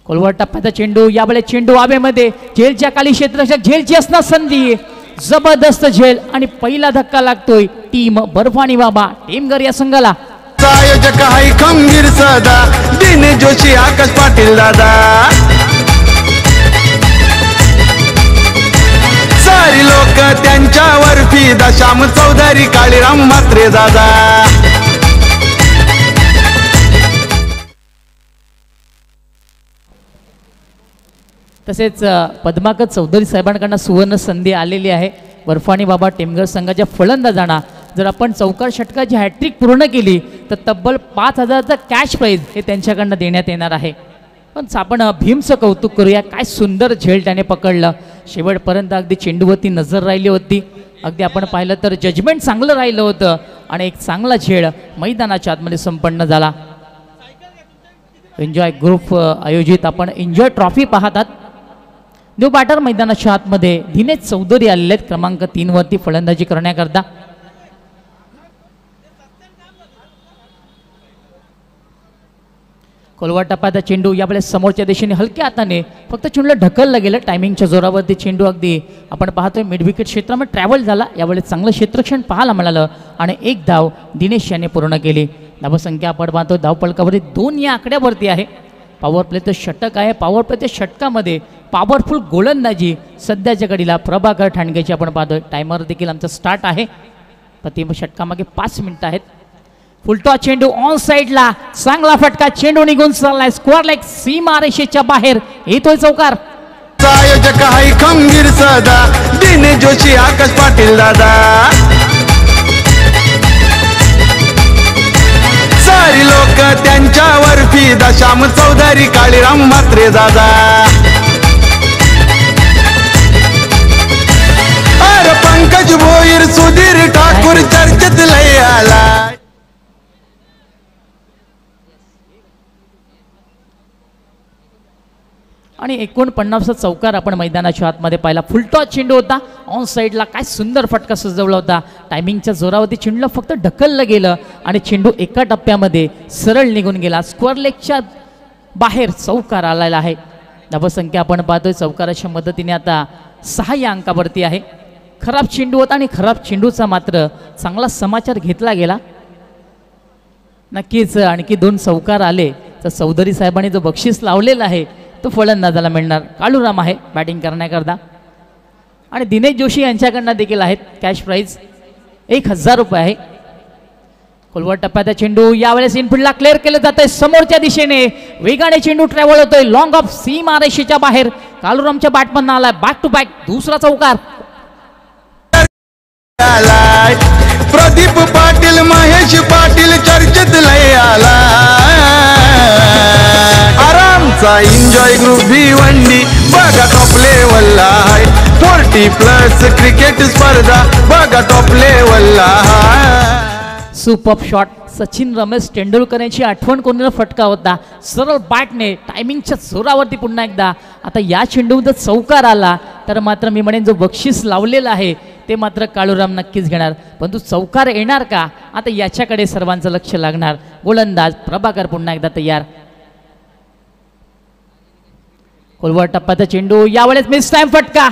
खोलवर टप्प्याचा चेंडू. यावेळेस चेंडू हवेमध्ये झेलच्या खाली क्षेत्ररक्षक झेलची असणार संधी. जबरदस्त झेल आणि पहिला धक्का लागतोय टीम बर्फानी बाबा टेमघर या संघाला. आयोजक हाय खंबीर सदा दिनेश जोशी आकाश पाटील दादा. सारी लोक त्यांच्यावर फिदा श्याम चौधरी काळीराम म्हात्रे दादा. तसेच पद्माकर चौधरी साहेबांकडून सुवर्ण संधी आलेली आहे. बर्फानी बाबा टेमघर संघाच्या फलंदाजांना जर आपण चौकार षटकाची हॅट्रिक पूर्ण केली तर तब्बल 5,000चा कॅश प्राईज हे त्यांच्याकडनं देण्यात येणार आहे. पण आपण भीमचं कौतुक करूया. काय सुंदर झेल त्याने पकडलं. शेवटपर्यंत अगदी चेंडूवरती नजर राहिली होती. अगदी आपण पाहिलं तर जजमेंट चांगलं राहिलं होतं आणि एक चांगला झेल मैदानाच्या आतमध्ये संपन्न झाला. एन्जॉय ग्रुप आयोजित आपण एन्जॉय ट्रॉफी पाहतात. न्यू बॅटर मैदानाच्या आतमध्ये दिनेश चौधरी आलेले आहेत क्रमांक 3 वरती फलंदाजी करण्याकरता. खोलवर टप्प्याचा चेंडू यावेळेस समोरच्या दिशेने हलक्या हाताने फक्त चेंडूला ढकललं गेलं. टायमिंगच्या जोरावरती चेंडू अगदी आपण पाहतोय मिड विकेट क्षेत्रामध्ये ट्रॅव्हल झाला. यावेळेस चांगलं क्षेत्रक्षण पाहायला मिळालं आणि एक धाव दिनेश याने पूर्ण केली. धावसंख्या आपण पाहतो धावपळकावरती 2 या आकड्यावरती आहे. पॉवर प्लेचं षटक आहे. पॉवर प्लेच्या षटकामध्ये पॉवरफुल गोलंदाजी सध्याच्या घडीला प्रभाकर ठाणगेची आपण पाहतोय. टायमर देखील आमचा स्टार्ट आहे. प्रति षटकामागे 5 मिनिटं आहेत. फुलटॉस चेंडू ऑन साइडला, चांगला फटका, चेंडू निघून चाललाय, स्क्वेअर लेग सीमारेषेच्या बाहेर, येतोय चौकार. आयोजक हाय खंबीर सदा, दिनेश जोशी, आकाश पाटील दादा. सारी लोक त्यांच्यावर फिदा, श्याम चौधरी, काळीराम म्हात्रे दादा. अरे पंकज भोईर, सुधीर ठाकूर चर्चेत लय आला. आणि 49 चौकार आपण मैदानाच्या आतमध्ये पाहिला. फुलटॉस चेंडू होता ऑन साईडला, काय सुंदर फटका सजवला होता. टायमिंगच्या जोरावरती चेंडूला फक्त ढकललं गेलं आणि चेंडू एका टप्प्यामध्ये सरळ निघून गेला. स्क्वेअर लेगच्या बाहेर चौकार आलेला आहे. धावसंख्या आपण पाहतोय चौकाराच्या मदतीने आता 6 या अंकावरती आहे. खराब चेंडू होता आणि खराब चेंडूचा मात्र चांगला समाचार घेतला गेला. नक्कीच आणखी 2 चौकार आले तर चौधरी साहेबांनी जो बक्षीस लावलेला आहे तो फलंदाजाला मिळणार. काळूराम आहे बॅटिंग करण्याकरता आणि दिनेश जोशी यांच्याकडनं देखील आहेत कॅश प्राईज 1000 रुपये आहे. खोलवर टप्प्याचा चेंडू यावेळेस इनफिल्डला क्लिअर केलं जातंय. समोरच्या दिशेने वेगाने चेंडू ट्रॅव्हल होतोय. लॉंग ऑफ सीमारेषेच्या बाहेर काळूरामच्या बॅटमधनं आलाय. बॅक टू बॅक दुसरा चौकार. प्रदीप पाटील, महेश पाटील चर्चेत लय आला. आरामचा एन्जॉय ग्रुप भिवंडी बघा टॉप लेवलला आहे. 40+ क्रिकेट स्पर्धा बघा टॉप लेवलला. Super shot. सचिन रमेश तेंडुलकर यांची आठवण करून फटका होता. सरळ बॅटने टायमिंगच्या जोरावरती पुन्हा एकदा. आता या चेंडूमध्ये चौकार आला तर मात्र मी म्हणेन जो बक्षीस लावलेला आहे ते मात्र काळूराम नक्कीच घेणार. परंतु चौकार येणार का आता याच्याकडे सर्वांचं लक्ष लागणार. गोलंदाज प्रभाकर पुन्हा एकदा तयार. खोलवर टप्प्याचा चेंडू यावेळेस मिस टाइम फटका.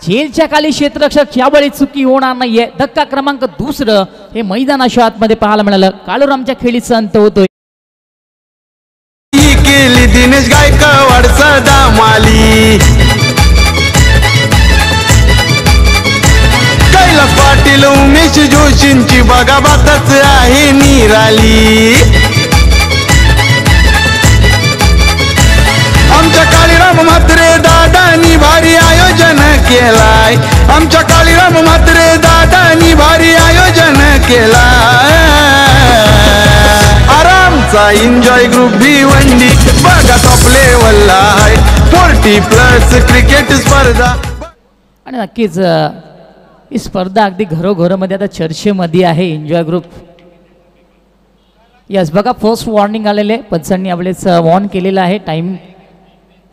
झेलच्या खाली क्षेत्ररक्षक, यावेळी चुकी होणार नाहीये. धक्का क्रमांक 2 हे मैदानाच्या आतमध्ये पाहायला मिळालं. काळूरामच्या खेळीचा अंत होतोय. केली दिनेश गायकवाड सदा माली. कैलास पाटील, उमेश जोशींची बघा बातच आहे निराली. आमच्या काळीराम म्हात्रे दादानी भारी आयोजन केलाय. आमच्या काळीराम म्हात्रे दादानी भारी आयोजन केलाय. आरामचा एन्जॉय ग्रुप भिवंडी बघा टॉप लेवलला आहे. 40+ क्रिकेट स्पर्धा. आणि नक्कीच ही स्पर्धा अगदी घरोघरोमध्ये आता चर्चेमध्ये आहे. एन्जॉय ग्रुप यस बघा फर्स्ट वॉर्निंग आलेले पंचांनी आपलेच वॉर्न केलेलं आहे. टाईम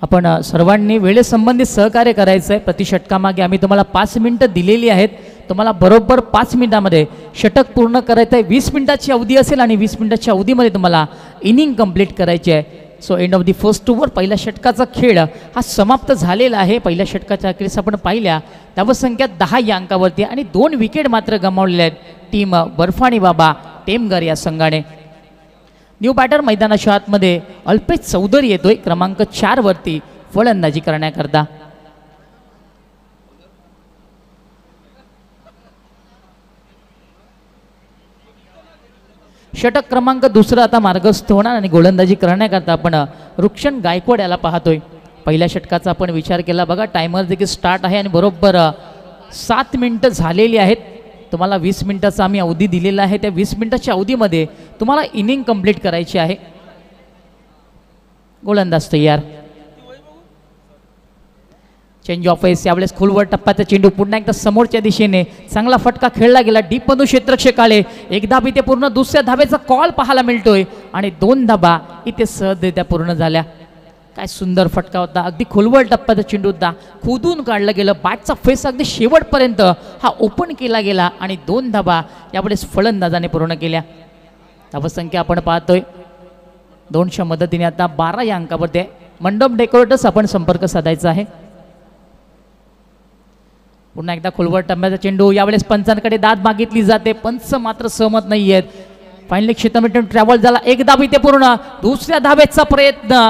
आपण सर्वांनी वेळेसंबंधित सहकार्य करायचं आहे. प्रति षटकामागे आम्ही तुम्हाला 5 मिनिटं दिलेली आहेत. तुम्हाला बरोबर 5 मिनिटामध्ये षटक पूर्ण करायचं आहे. 20 मिनिटाची अवधी असेल आणि 20 मिनिटाच्या अवधीमध्ये तुम्हाला इनिंग कंप्लीट करायची आहे. So end of the first over पहिल्या षटकाचा खेळ हा समाप्त झालेला आहे. पहिल्या षटकाच्या अखेरीस आपण पाहिल्या धावसंख्या 10 या अंकावरती आणि 2 विकेट मात्र गमावलेल्या आहेत टीम बर्फाणी बाबा टेमगर या संघाने. न्यू बॅटर मैदानाच्या आतमध्ये अल्पेश चौधरी येतोय क्रमांक 4 वरती फलंदाजी करण्याकरता. षटक क्रमांक 2 आता मार्गस्थ होणार आणि गोलंदाजी करण्याकरता आपण रुक्षण गायकवाड याला पाहतोय. पहिल्या षटकाचा आपण विचार केला बघा. टायमर देखील स्टार्ट आहे आणि बरोबर 7 मिनिटं झालेली आहेत. तुम्हाला 20 मिनिटाचा आम्ही अवधी दिलेला आहे. त्या 20 मिनिटाच्या अवधीमध्ये तुम्हाला इनिंग कंप्लीट करायची आहे. गोलंदाज तयार. Change of S. यावेळेस खोलवर टप्प्याचा चेंडू पुन्हा एकदा समोरच्या दिशेने चांगला फटका खेळला गेला. डीप मधून क्षेत्ररक्षक आले. एक धाब इथे पूर्ण. दुसऱ्या धाबेचा कॉल पाहायला मिळतोय आणि 2 धाबा इथे सहजरित्या पूर्ण झाल्या. काय सुंदर फटका होता. अगदी खोलवर टप्प्याचा चेंडू होता. खोदून काढलं गेलं. बॅटचा फेस अगदी शेवटपर्यंत हा ओपन केला गेला आणि 2 धाबा यावेळेस फलंदाजाने पूर्ण केल्या. धावसंख्या आपण पाहतोय 2च्या मदतीने आता 12 या अंकावरती आहे. मंडप डेकोरेटर्स आपण संपर्क साधायचा आहे. पुन्हा एकदा खोलवर टप्प्याचा चेंडू. यावेळेस पंचांकडे दाद मागितली जाते. पंच मात्र सहमत नाही आहेत. फायनली क्षेत्ररक्षण ट्रॅव्हल झाला. एक धाब इथे पूर्ण. दुसऱ्या धाबेचा प्रयत्न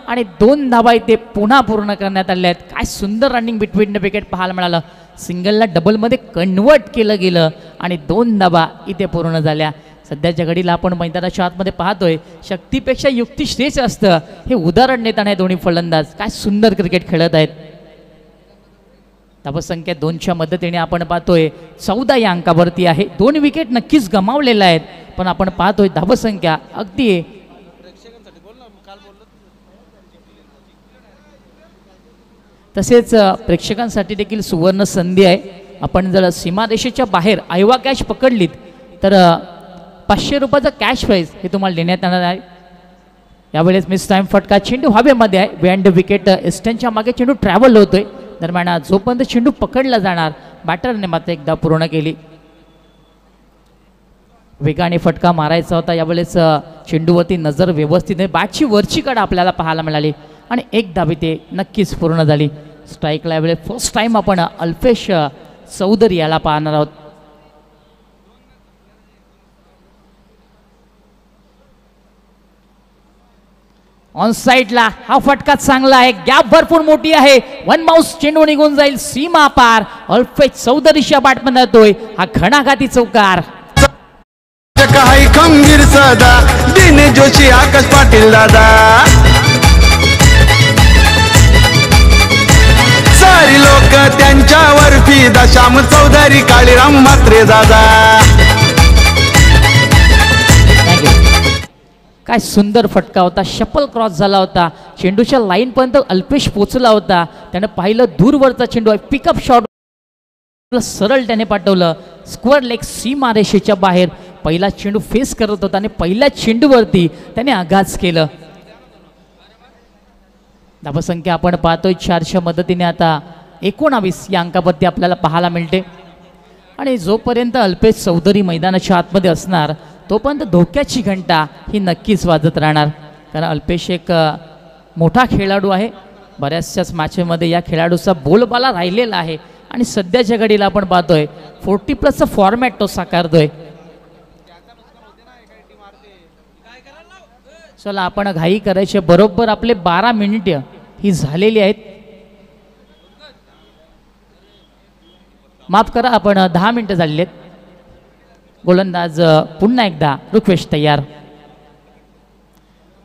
आणि 2 धाबा इथे पुन्हा पूर्ण करण्यात आल्या आहेत. काय सुंदर रनिंग बिटवीन द विकेट पाहायला मिळालं. सिंगलला डबलमध्ये कन्वर्ट केलं गेलं आणि 2 धाबा इथे पूर्ण झाल्या. सध्याच्या घडीला आपण मैदानाच्या आतमध्ये पाहतोय शक्तीपेक्षा युक्ती श्रेष्ठ असतं हे उदाहरण देताना दोन्ही फलंदाज काय सुंदर क्रिकेट खेळत आहेत. धावसंख्या 2च्या मदतीने आपण पाहतोय 14 या अंकावरती आहे. 2 विकेट नक्कीच गमावलेल्या आहेत पण आपण पाहतोय धावसंख्या अगदी तसेच प्रेक्षकांसाठी देखील सुवर्ण संधी आहे. आपण जर सीमारेषेच्या बाहेर आयवा कॅच पकडलीत तर 500 रुपयाचा कॅश प्राईज हे तुम्हाला देण्यात येणार आहे. यावेळेस मिस टाइम फटका चेंडू हवेमध्ये आहे. बिहाइंड विकेट एस्टनच्या मागे चेंडू ट्रॅव्हल होतोय. दरम्यान जोपर्यंत चेंडू पकडला जाणार बॅटरने मात्र एकदा पूर्ण केली. वेगाने फटका मारायचा होता. यावेळेस चेंडूवरती नजर व्यवस्थित आहे. बॅटची वरची कड आपल्याला पाहायला मिळाली आणि एक धाव ते नक्कीच पूर्ण झाली. स्ट्राईकला यावेळेस फर्स्ट टाइम आपण अल्पेश चौधरी याला पाहणार आहोत. ऑन साईडला हा फटका चांगला आहे. गॅप भरपूर मोठी आहे. वन माउस चेंडू निघून जाईल सीमा पार. अल्पेश चौधरीच्या बॅटमध्ये येतोय हा घणाघाती चौकार. काही खंबीर सदा दिनेश जोशी आकाश पाटील दादा सारी लोक त्यांच्यावर फिदा श्याम चौधरी काळीराम म्हात्रे दादा. काय सुंदर फटका होता. शपल क्रॉस झाला होता. चेंडूच्या लाईन पर्यंत अल्पेश पोचला होता. त्याने पाहिलं दूरवरचा चेंडू आहे. पिकअप शॉट सरळ त्याने पाठवलं. स्क्वेअर लेग सीमा रेषेच्या बाहेर पहिला चेंडू फेस करत होता आणि पहिल्या चेंडूवरती त्याने आघात केलं. धावसंख्या आपण पाहतोय 4च्या मदतीने आता 19 या अंकावरती आपल्याला पाहायला मिळते. आणि जोपर्यंत अल्पेश चौधरी मैदानाच्या आतमध्ये असणार तोपर्यंत धोक्याची घंटा ही नक्कीच वाजत राहणार. कारण अल्पेश एक मोठा खेळाडू आहे. बऱ्याचशाच मॅचमध्ये या खेळाडूचा बोलबाला राहिलेला आहे आणि सध्याच्या घडीला आपण पाहतोय 40+ फॉर्मॅट तो साकारतोय. चला आपण घाई करायचे. बरोबर आपले 12 मिनिट ही झालेली आहेत. माफ करा आपण 10 मिनिटं झालेली आहेत. गोलंदाज पुन्हा एकदा रुक्वेश तयार.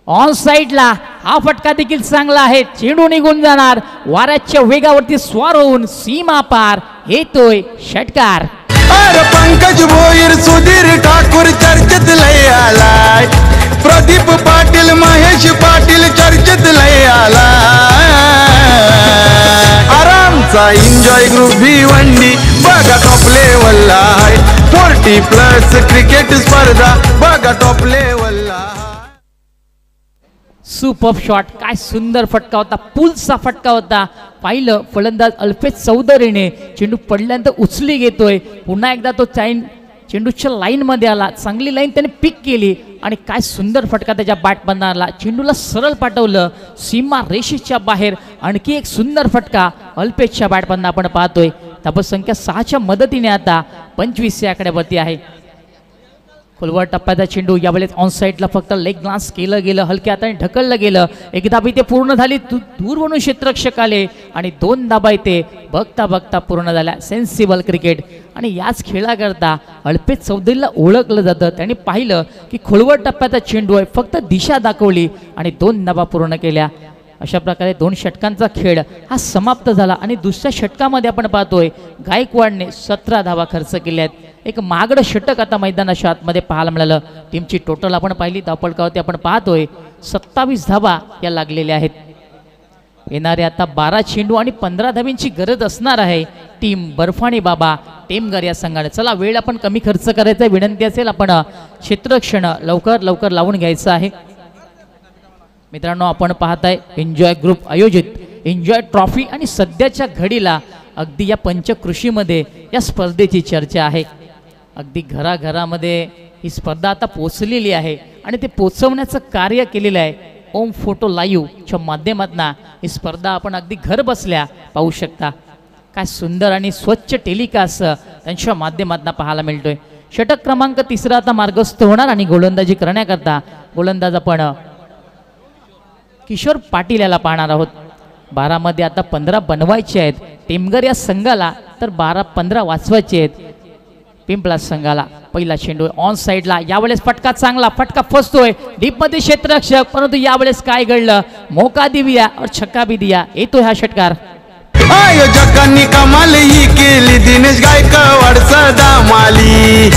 ऑन साईडला हा फटका देखील चांगला आहे. चेंडू निघून जाणार. वाऱ्याच्या वेगावरती स्वार होऊन सीमा पार येतोय षटकार. अरे पंकज भोईर सुधीर ठाकूर चर्चेत लय आलाय. प्रदीप पाटील महेश पाटील चर्चेत लय आलाय. आरामचा एन्जॉय ग्रुप भिवंडी बघा टॉप लेवलला आहे. 40+ क्रिकेट स्पर्धा बघा टॉप लेवलला. Super shot. काय सुंदर फटका होता. पुलचा फटका होता. पाहिलं फलंदाज अल्पेश चौधरीने चेंडू पडल्यानंतर उचली घेतोय. पुन्हा एकदा तो चेंडूच्या लाईनमध्ये आला. चांगली लाईन त्याने पिक केली आणि काय सुंदर फटका त्याच्या बॅटमधून आला. चेंडूला सरळ पाठवलं सीमा रेषेच्या बाहेर. आणखी एक सुंदर फटका अल्पेशच्या बॅटमधून आपण पाहतोय. धावसंख्या 6च्या मदतीने आता 25 या आकड्यावरती आहे. खोलवर टप्प्याचा चेंडू यावेळेस ऑन साईडला फक्त लेग ग्लास केलं गेलं. हलक्या हाताने ढकललं गेलं. एक धाबी ते पूर्ण झाली. दूरवरून क्षेत्ररक्षक आले आणि 2 धाबा इथे बघता बघता पूर्ण झाल्या. Sensible cricket. आणि याच खेळाकरता अल्पेश चौधरीला ओळखलं जातं. त्यांनी पाहिलं की खोलवर टप्प्याचा चेंडू आहे. फक्त दिशा दाखवली आणि 2 धाबा पूर्ण केल्या. अशा प्रकारे 2 षटकांचा खेळ हा समाप्त झाला. आणि दुसऱ्या षटकामध्ये आपण पाहतोय गायकवाडने 17 धावा खर्च केल्या आहेत. एक महागडं षटक आता मैदानाच्या आतमध्ये पाहायला मिळालं. टीमची टोटल आपण पाहिली धावपळकावरती आपण पाहतोय 27 धावा या लागलेल्या आहेत. येणारे आता 12 चेंडू आणि 15 धावींची गरज असणार आहे टीम बर्फानी बाबा टेमघर या संघाने. चला वेळ आपण कमी खर्च करायचा विनंती असेल. आपण क्षेत्ररक्षण लवकर लावून घ्यायचं आहे. मित्रांनो आपण पाहताय एन्जॉय ग्रुप आयोजित एन्जॉय ट्रॉफी आणि सध्याच्या घडीला अगदी या पंचकृषीमध्ये या स्पर्धेची चर्चा आहे. अगदी घराघरामध्ये ही स्पर्धा आता पोचलेली आहे आणि ते पोचवण्याचं कार्य केलेलं आहे ओम फोटो लाईव्हच्या माध्यमातून. ही स्पर्धा आपण अगदी घर बसल्या पाहू शकता. काय सुंदर आणि स्वच्छ टेलिकास्ट त्यांच्या माध्यमातून पाहायला मिळतोय. षटक क्रमांक 3 आता मार्गस्थ होणार आणि गोलंदाजी करण्याकरता गोलंदाज आपण किशोर पाटील याला पाहणार आहोत. 12 मध्ये आता 15 बनवायचे आहेत टेमघर या संघाला. तर 12-15 वाचवायचे आहेत. पिंपळा संघाला पहिला चेंडू ऑन साईडला, यावेळेस फटका चांगला, फटका फसतोय डीप मध्ये क्षेत्ररक्षक, परंतु यावेळेस काय घडलं, मौका दिया और छक्का भी दिया, येतोय हा षटकार. आयोजकांनी कमाल ही केली, दिनेश गायकवाड सदा माली,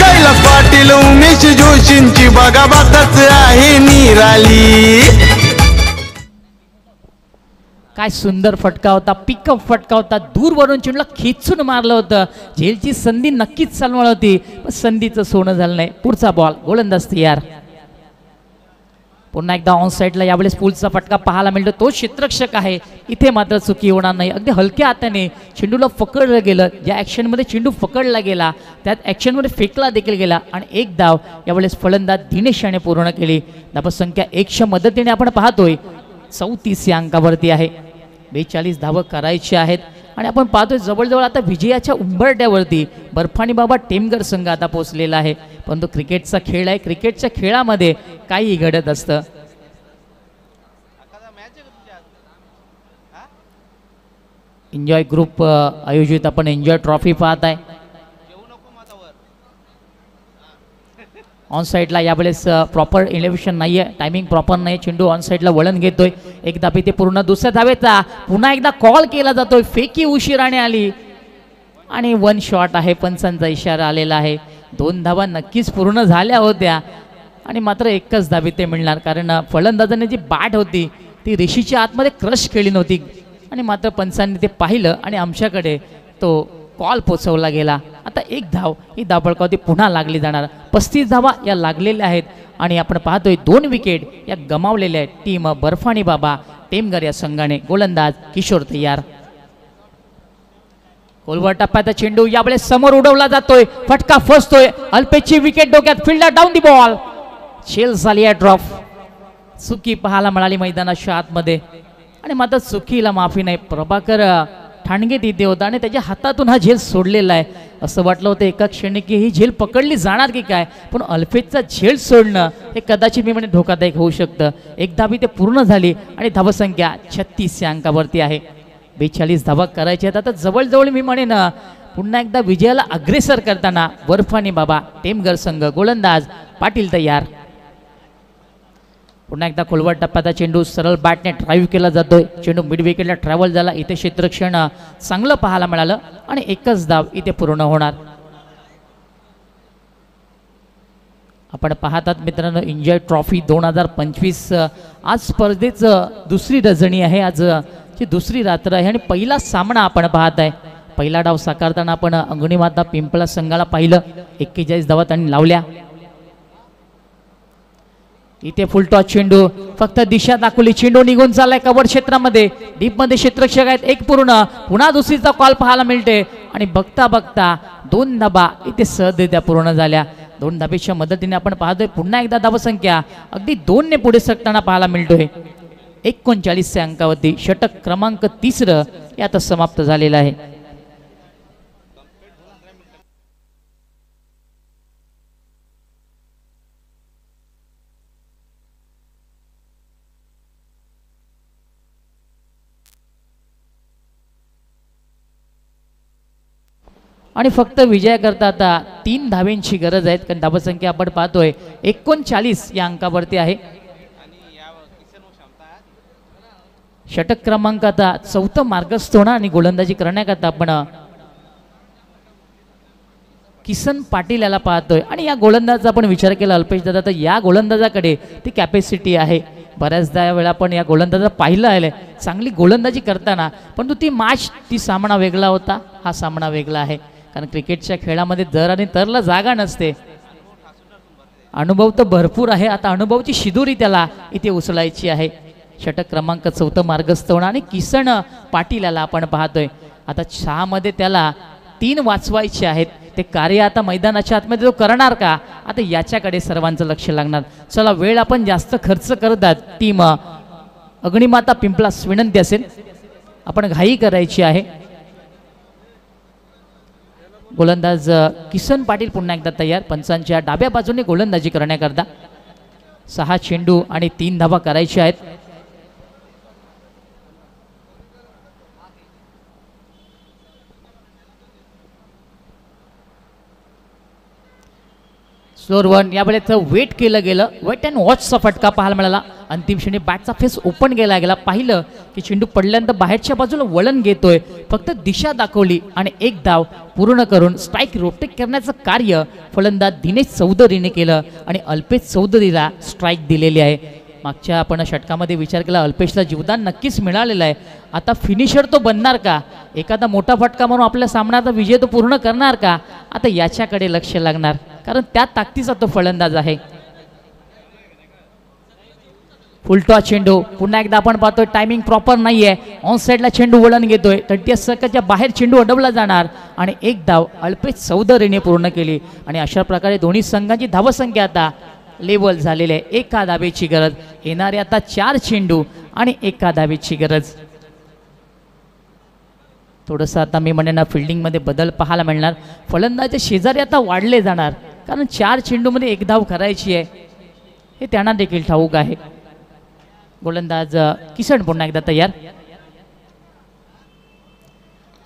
कैलास पाटील उमेश जोशींची बघा बातच आहे निराली. काय सुंदर फटका होता, पिकअप फटका होता, दूरवरून चेंडूला खेचून मारलं होतं. झेलची संधी नक्कीच चालवणार होती, पण संधीचं सोनं झालं नाही. पुढचा बॉल, गोलंदाज तयार. पुन्हा एकदा ऑन साईडला, यावेळेस पुलचा फटका पाहायला मिळतो, तो क्षेत्ररक्षक आहे. इथे मात्र चुकी होणार नाही. अगदी हलक्या हाताने चेंडूला पकडलं गेलं. ज्या ॲक्शनमध्ये चेंडू पकडला गेला त्यात ॲक्शनमध्ये फेकला देखील गेला आणि एक धाव यावेळेस फलंदाज दिनेश याने पूर्ण केली. धावसंख्या 100 मदतीने आपण पाहतोय 34 या अंकावरती आहे. 42 धावं करायची आहेत आणि आपण पाहतोय जवळजवळ आता विजयाच्या उंबरट्यावरती बर्फानी बाबा टेमघर संघ आता पोहोचलेला आहे. परंतु क्रिकेटचा खेळ आहे, क्रिकेटच्या खेळामध्ये काही घडत असतं. एन्जॉय ग्रुप आयोजित आपण एन्जॉय ट्रॉफी पाहत आहे. ऑन साईडला यावेळेस प्रॉपर इलेव्हेशन नाही आहे, टायमिंग प्रॉपर नाही. चेंडू ऑन साईडला वळण घेतोय. एक धाबी ते पूर्ण दुसऱ्या धावेचा पुन्हा एकदा कॉल केला जातोय. फेकी उशिराने आली आणि 1 शॉट आहे. पंचांचा इशारा आलेला आहे. 2 धावा नक्कीच पूर्ण झाल्या होत्या आणि मात्र एकच धाबी ते मिळणार, कारण फलंदाजाने जी बॅट होती ती रेषेच्या आतमध्ये क्रश केली नव्हती आणि मात्र पंचांनी ते पाहिलं आणि आमच्याकडे तो कॉल पोचवला गेला. आता एक धाव, ही धावपळकावती पुन्हा लागली जाणार. 35 धावा या लागलेल्या आहेत आणि आपण पाहतोय 2 विकेट या गमावलेल्या आहेत टीम बर्फानी बाबा टेमघर या संघाने. गोलंदाज किशोर तयार. खोलवर टप्प्याचा चेंडू यावेळेस समोर उडवला जातोय, फटका फसतोय. अल्पेची विकेट डोक्यात, फिल्डर डाऊन दी बॉल, शेल झाली आहे ड्रॉप. चुकी पाहायला मिळाली मैदानाच्या आतमध्ये आणि मात्र चुकीला माफी नाही. प्रभाकर ठाणगे तिथे होता आणि त्याच्या हातातून हा झेल सोडलेला आहे. असं वाटलं होतं एका क्षणी की ही झेल पकडली जाणार की काय, पण अल्फेजचा झेल सोडणं हे कदाचित मी म्हणजे धोकादायक होऊ शकतं. एक धावी ते पूर्ण झाली आणि धावसंख्या 36 या अंकावरती आहे. 42 धावा करायच्या आहेत. आता जवळजवळ मी म्हणेन पुन्हा एकदा विजयाला अग्रेसर करताना बर्फानी बाबा टेमघर संघ. गोलंदाज पाटील तयार. पुन्हा एकदा खोलवर टप्प्याचा चेंडू सरळ बॅटने ड्राईव्ह केला जातोय. चेंडू मिड विकेटला ट्रॅव्हल झाला. इथे क्षेत्ररक्षण चांगलं पाहायला मिळालं आणि एकच धाव इथे पूर्ण होणार. आपण पाहतात मित्रांनो एन्जॉय ट्रॉफी 2025 आज स्पर्धेचं दुसरी रजनी आहे. आज ची दुसरी रात्र आहे आणि पहिला सामना आपण पाहत आहे. पहिला डाव साकारताना आपण अंगणी माता पिंपळा संघाला पाहिलं. 41 धावा त्यांनी लावल्या. इथे फुलटॉस चेंडू, फक्त दिशा दाखवली, चेंडू निघून चाललाय कव्हर क्षेत्रामध्ये. डीप मध्ये क्षेत्ररक्षक आहेत. एक पूर्ण, पुन्हा दुसरीचा कॉल पाहायला मिळते आणि बघता बघता 2 धाबा इथे सहजरित्या पूर्ण झाल्या. 2 धाबेच्या मदतीने आपण पाहतोय पुन्हा एकदा धावसंख्या अगदी 2 ने पुढे सरकताना पाहायला मिळतोय. 39 या अंकावरती षटक क्रमांक 3 यात समाप्त झालेला आहे. आणि फक्त विजयाकरता आता 3 धावेंची गरज आहे, कारण धावसंख्या आपण पाहतोय 39 या अंकावरती आहे. षटक क्रमांक आता 4 मार्गस्थ होणार आणि गोलंदाजी करण्याकरता आपण किसन पाटील याला पाहतोय. आणि या गोलंदाजाचा आपण विचार केला अल्पेश दादा, तर या गोलंदाजाकडे ती कॅपॅसिटी आहे. बऱ्याचदा वेळा आपण या गोलंदाजा पाहिलं आहे चांगली गोलंदाजी करताना, परंतु ती सामना वेगळा होता, हा सामना वेगळा आहे. कारण क्रिकेटच्या खेळामध्ये दर आणि तरला जागा नसते. अनुभव तर भरपूर आहे. आता अनुभवाची शिदोरी त्याला इथे उचलायची आहे. षटक क्रमांक 4 मार्गस्थ होणार आणि किसन पाटील याला आपण पाहतोय. आता 6 मध्ये त्याला 3 वाचवायचे आहेत. ते कार्य आता मैदानाच्या आतमध्ये तो करणार का, आता याच्याकडे सर्वांचं लक्ष लागणार. चला, वेळ आपण जास्त खर्च करतात टीम अग्निमाता पिंपळास विनंती असेल आपण घाई करायची आहे. गोलंदाज किसन पाटील पुन्हा एकदा तयार. पंचांच्या डाव्या बाजूने गोलंदाजी करण्याकरता 6 चेंडू आणि 3 धावा करायच्या आहेत. Slower one. यावेळेस वेट केलं गेलं, वेट अँड वॉचचा फटका पाहायला मिळाला. अंतिम क्षणी बॅटचा फेस ओपन केला गेला. पाहिलं की चेंडू पडल्यानंतर बाहेरच्या बाजूला वळण घेतोय, फक्त दिशा दाखवली आणि एक धाव पूर्ण करून स्ट्राईक रोटेट करण्याचं कार्य फलंदाज दिनेश चौधरीने केलं आणि अल्पेश चौधरीला स्ट्राईक दिलेली आहे. मागच्या आपण षटकामध्ये विचार केला, अल्पेशला जीवदान नक्कीच मिळालेलं आहे. आता फिनिशर तो बनणार का, एखादा मोठा फटका म्हणून आपल्या सामन्याचा विजय तो पूर्ण करणार का, आता याच्याकडे लक्ष लागणार, कारण त्या ताकदीचा तो फलंदाज आहे. फुलटॉस चेंडू पुन्हा एकदा आपण पाहतोय, टायमिंग प्रॉपर नाहीये. ऑन साईडला चेंडू वळण घेतोय, 30 सेकंदाच्या बाहेर चेंडू अडवला जाणार आणि एक धाव अल्पेश चौधरीने पूर्ण केली. आणि अशा प्रकारे दोन्ही संघांची धावसंख्या आता लेवल झालेले आहे. एका धावेची गरज, येणारे आता 4 चेंडू आणि एका धावेची गरज. थोडंसं आता मी म्हणेन फिल्डिंगमध्ये बदल पाहायला मिळणार. फलंदाजचे शेजारी आता वाढले जाणार, कारण 4 चेंडूमध्ये एक धाव करायची आहे हे त्यांना देखील ठाऊक आहे. गोलंदाज किसन पुन्हा एकदा तयार.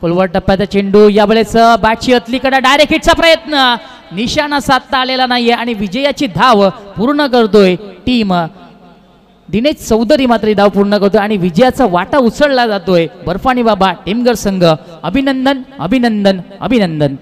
खोलवर टप्प्याचा चेंडू, यावेळेस बॅटची अतलीकडे डायरेक्ट हिटचा प्रयत्न, निशाणा साधता आलेला नाहीये आणि विजयाची धाव पूर्ण करतोय टीम. दिनेश चौधरी मात्र धाव पूर्ण करतोय आणि विजयाचा वाटा उचलला जातोय बर्फानी बाबा टेमघर संघ. अभिनंदन अभिनंदन अभिनंदन.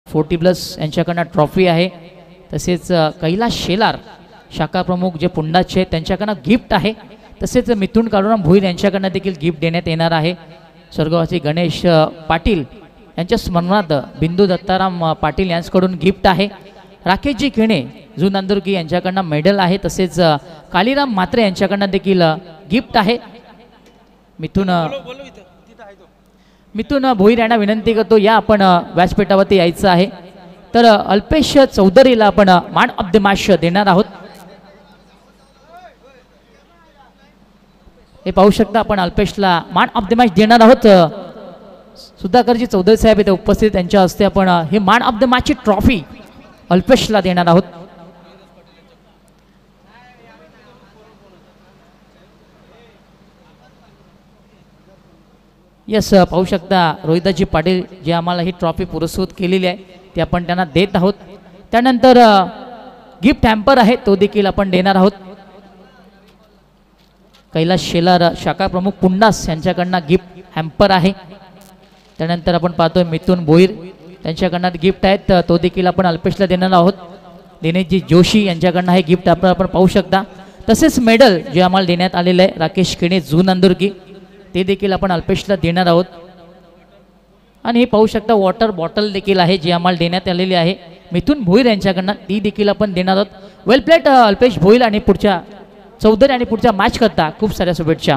फोर्टी+ यांच्याकडनं ट्रॉफी आहे. तसेच कैलास शेलार शाखा प्रमुख जे पुंडाचे त्यांच्याकडनं गिफ्ट आहे. तसेच मिथुन काळूराम भोईर यांच्याकडनं देखील गिफ्ट देण्यात येणार आहे. स्वर्गवासी गणेश पाटील यांच्या स्मरणार्थ बिंदू दत्ताराम पाटील यांच्याकडून गिफ्ट आहे. राकेशजी खेणे जू नांदुरकी यांच्याकडनं मेडल आहे. तसेच कालीराम म्हात्रे यांच्याकडनं देखील गिफ्ट आहे. मिथुन भोईर यांना विनंती करतो, या आपण व्यासपीठावरती यायचं आहे. तर अल्पेश चौधरीला आपण मॅन ऑफ द मॅच देणार आहोत. हे पाहू शकता आपण अल्पेशला मॅन ऑफ द मॅच देणार आहोत. सुधाकरजी चौधरी साहेब इथे उपस्थित, त्यांच्या हस्ते आपण हे मॅन ऑफ द मॅचची ट्रॉफी अल्पेशला देणार आहोत. यस, पाहू शकता रोहिदाजी पाटील जे आम्हाला ही ट्रॉफी पुरस्कृत केलेली आहे ती आपण त्यांना देत आहोत. त्यानंतर गिफ्ट हॅम्पर आहे तो देखील आपण देणार आहोत. कैलास शेलार शाखा प्रमुख पुंडास यांच्याकडनं गिफ्ट हॅम्पर आहे. त्यानंतर आपण पाहतोय मिथुन भोईर त्यांच्याकडनं गिफ्ट आहेत, तो देखील आपण अल्पेशला देणार आहोत. दिनेशजी जोशी यांच्याकडनं हे गिफ्ट आपण पाहू शकता. तसेच मेडल जे आम्हाला देण्यात आलेलं आहे राकेश खेणे जू नांदुरकी, ते देखील आपण अल्पेशला देणार आहोत. आणि हे पाहू शकता वॉटर बॉटल देखील आहे जी आम्हाला देण्यात आलेली आहे मिथुन भोईर यांच्याकडनं, ती देखील आपण देणार आहोत. वेल प्लेट अल्पेश भोईर आणि पुढच्या चौधरी आणि पुढच्या मॅच करता खूप साऱ्या शुभेच्छा.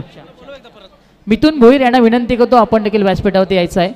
मिथुन भोईर यांना विनंती करतो आपण देखील व्यासपीठावरती यायचं आहे.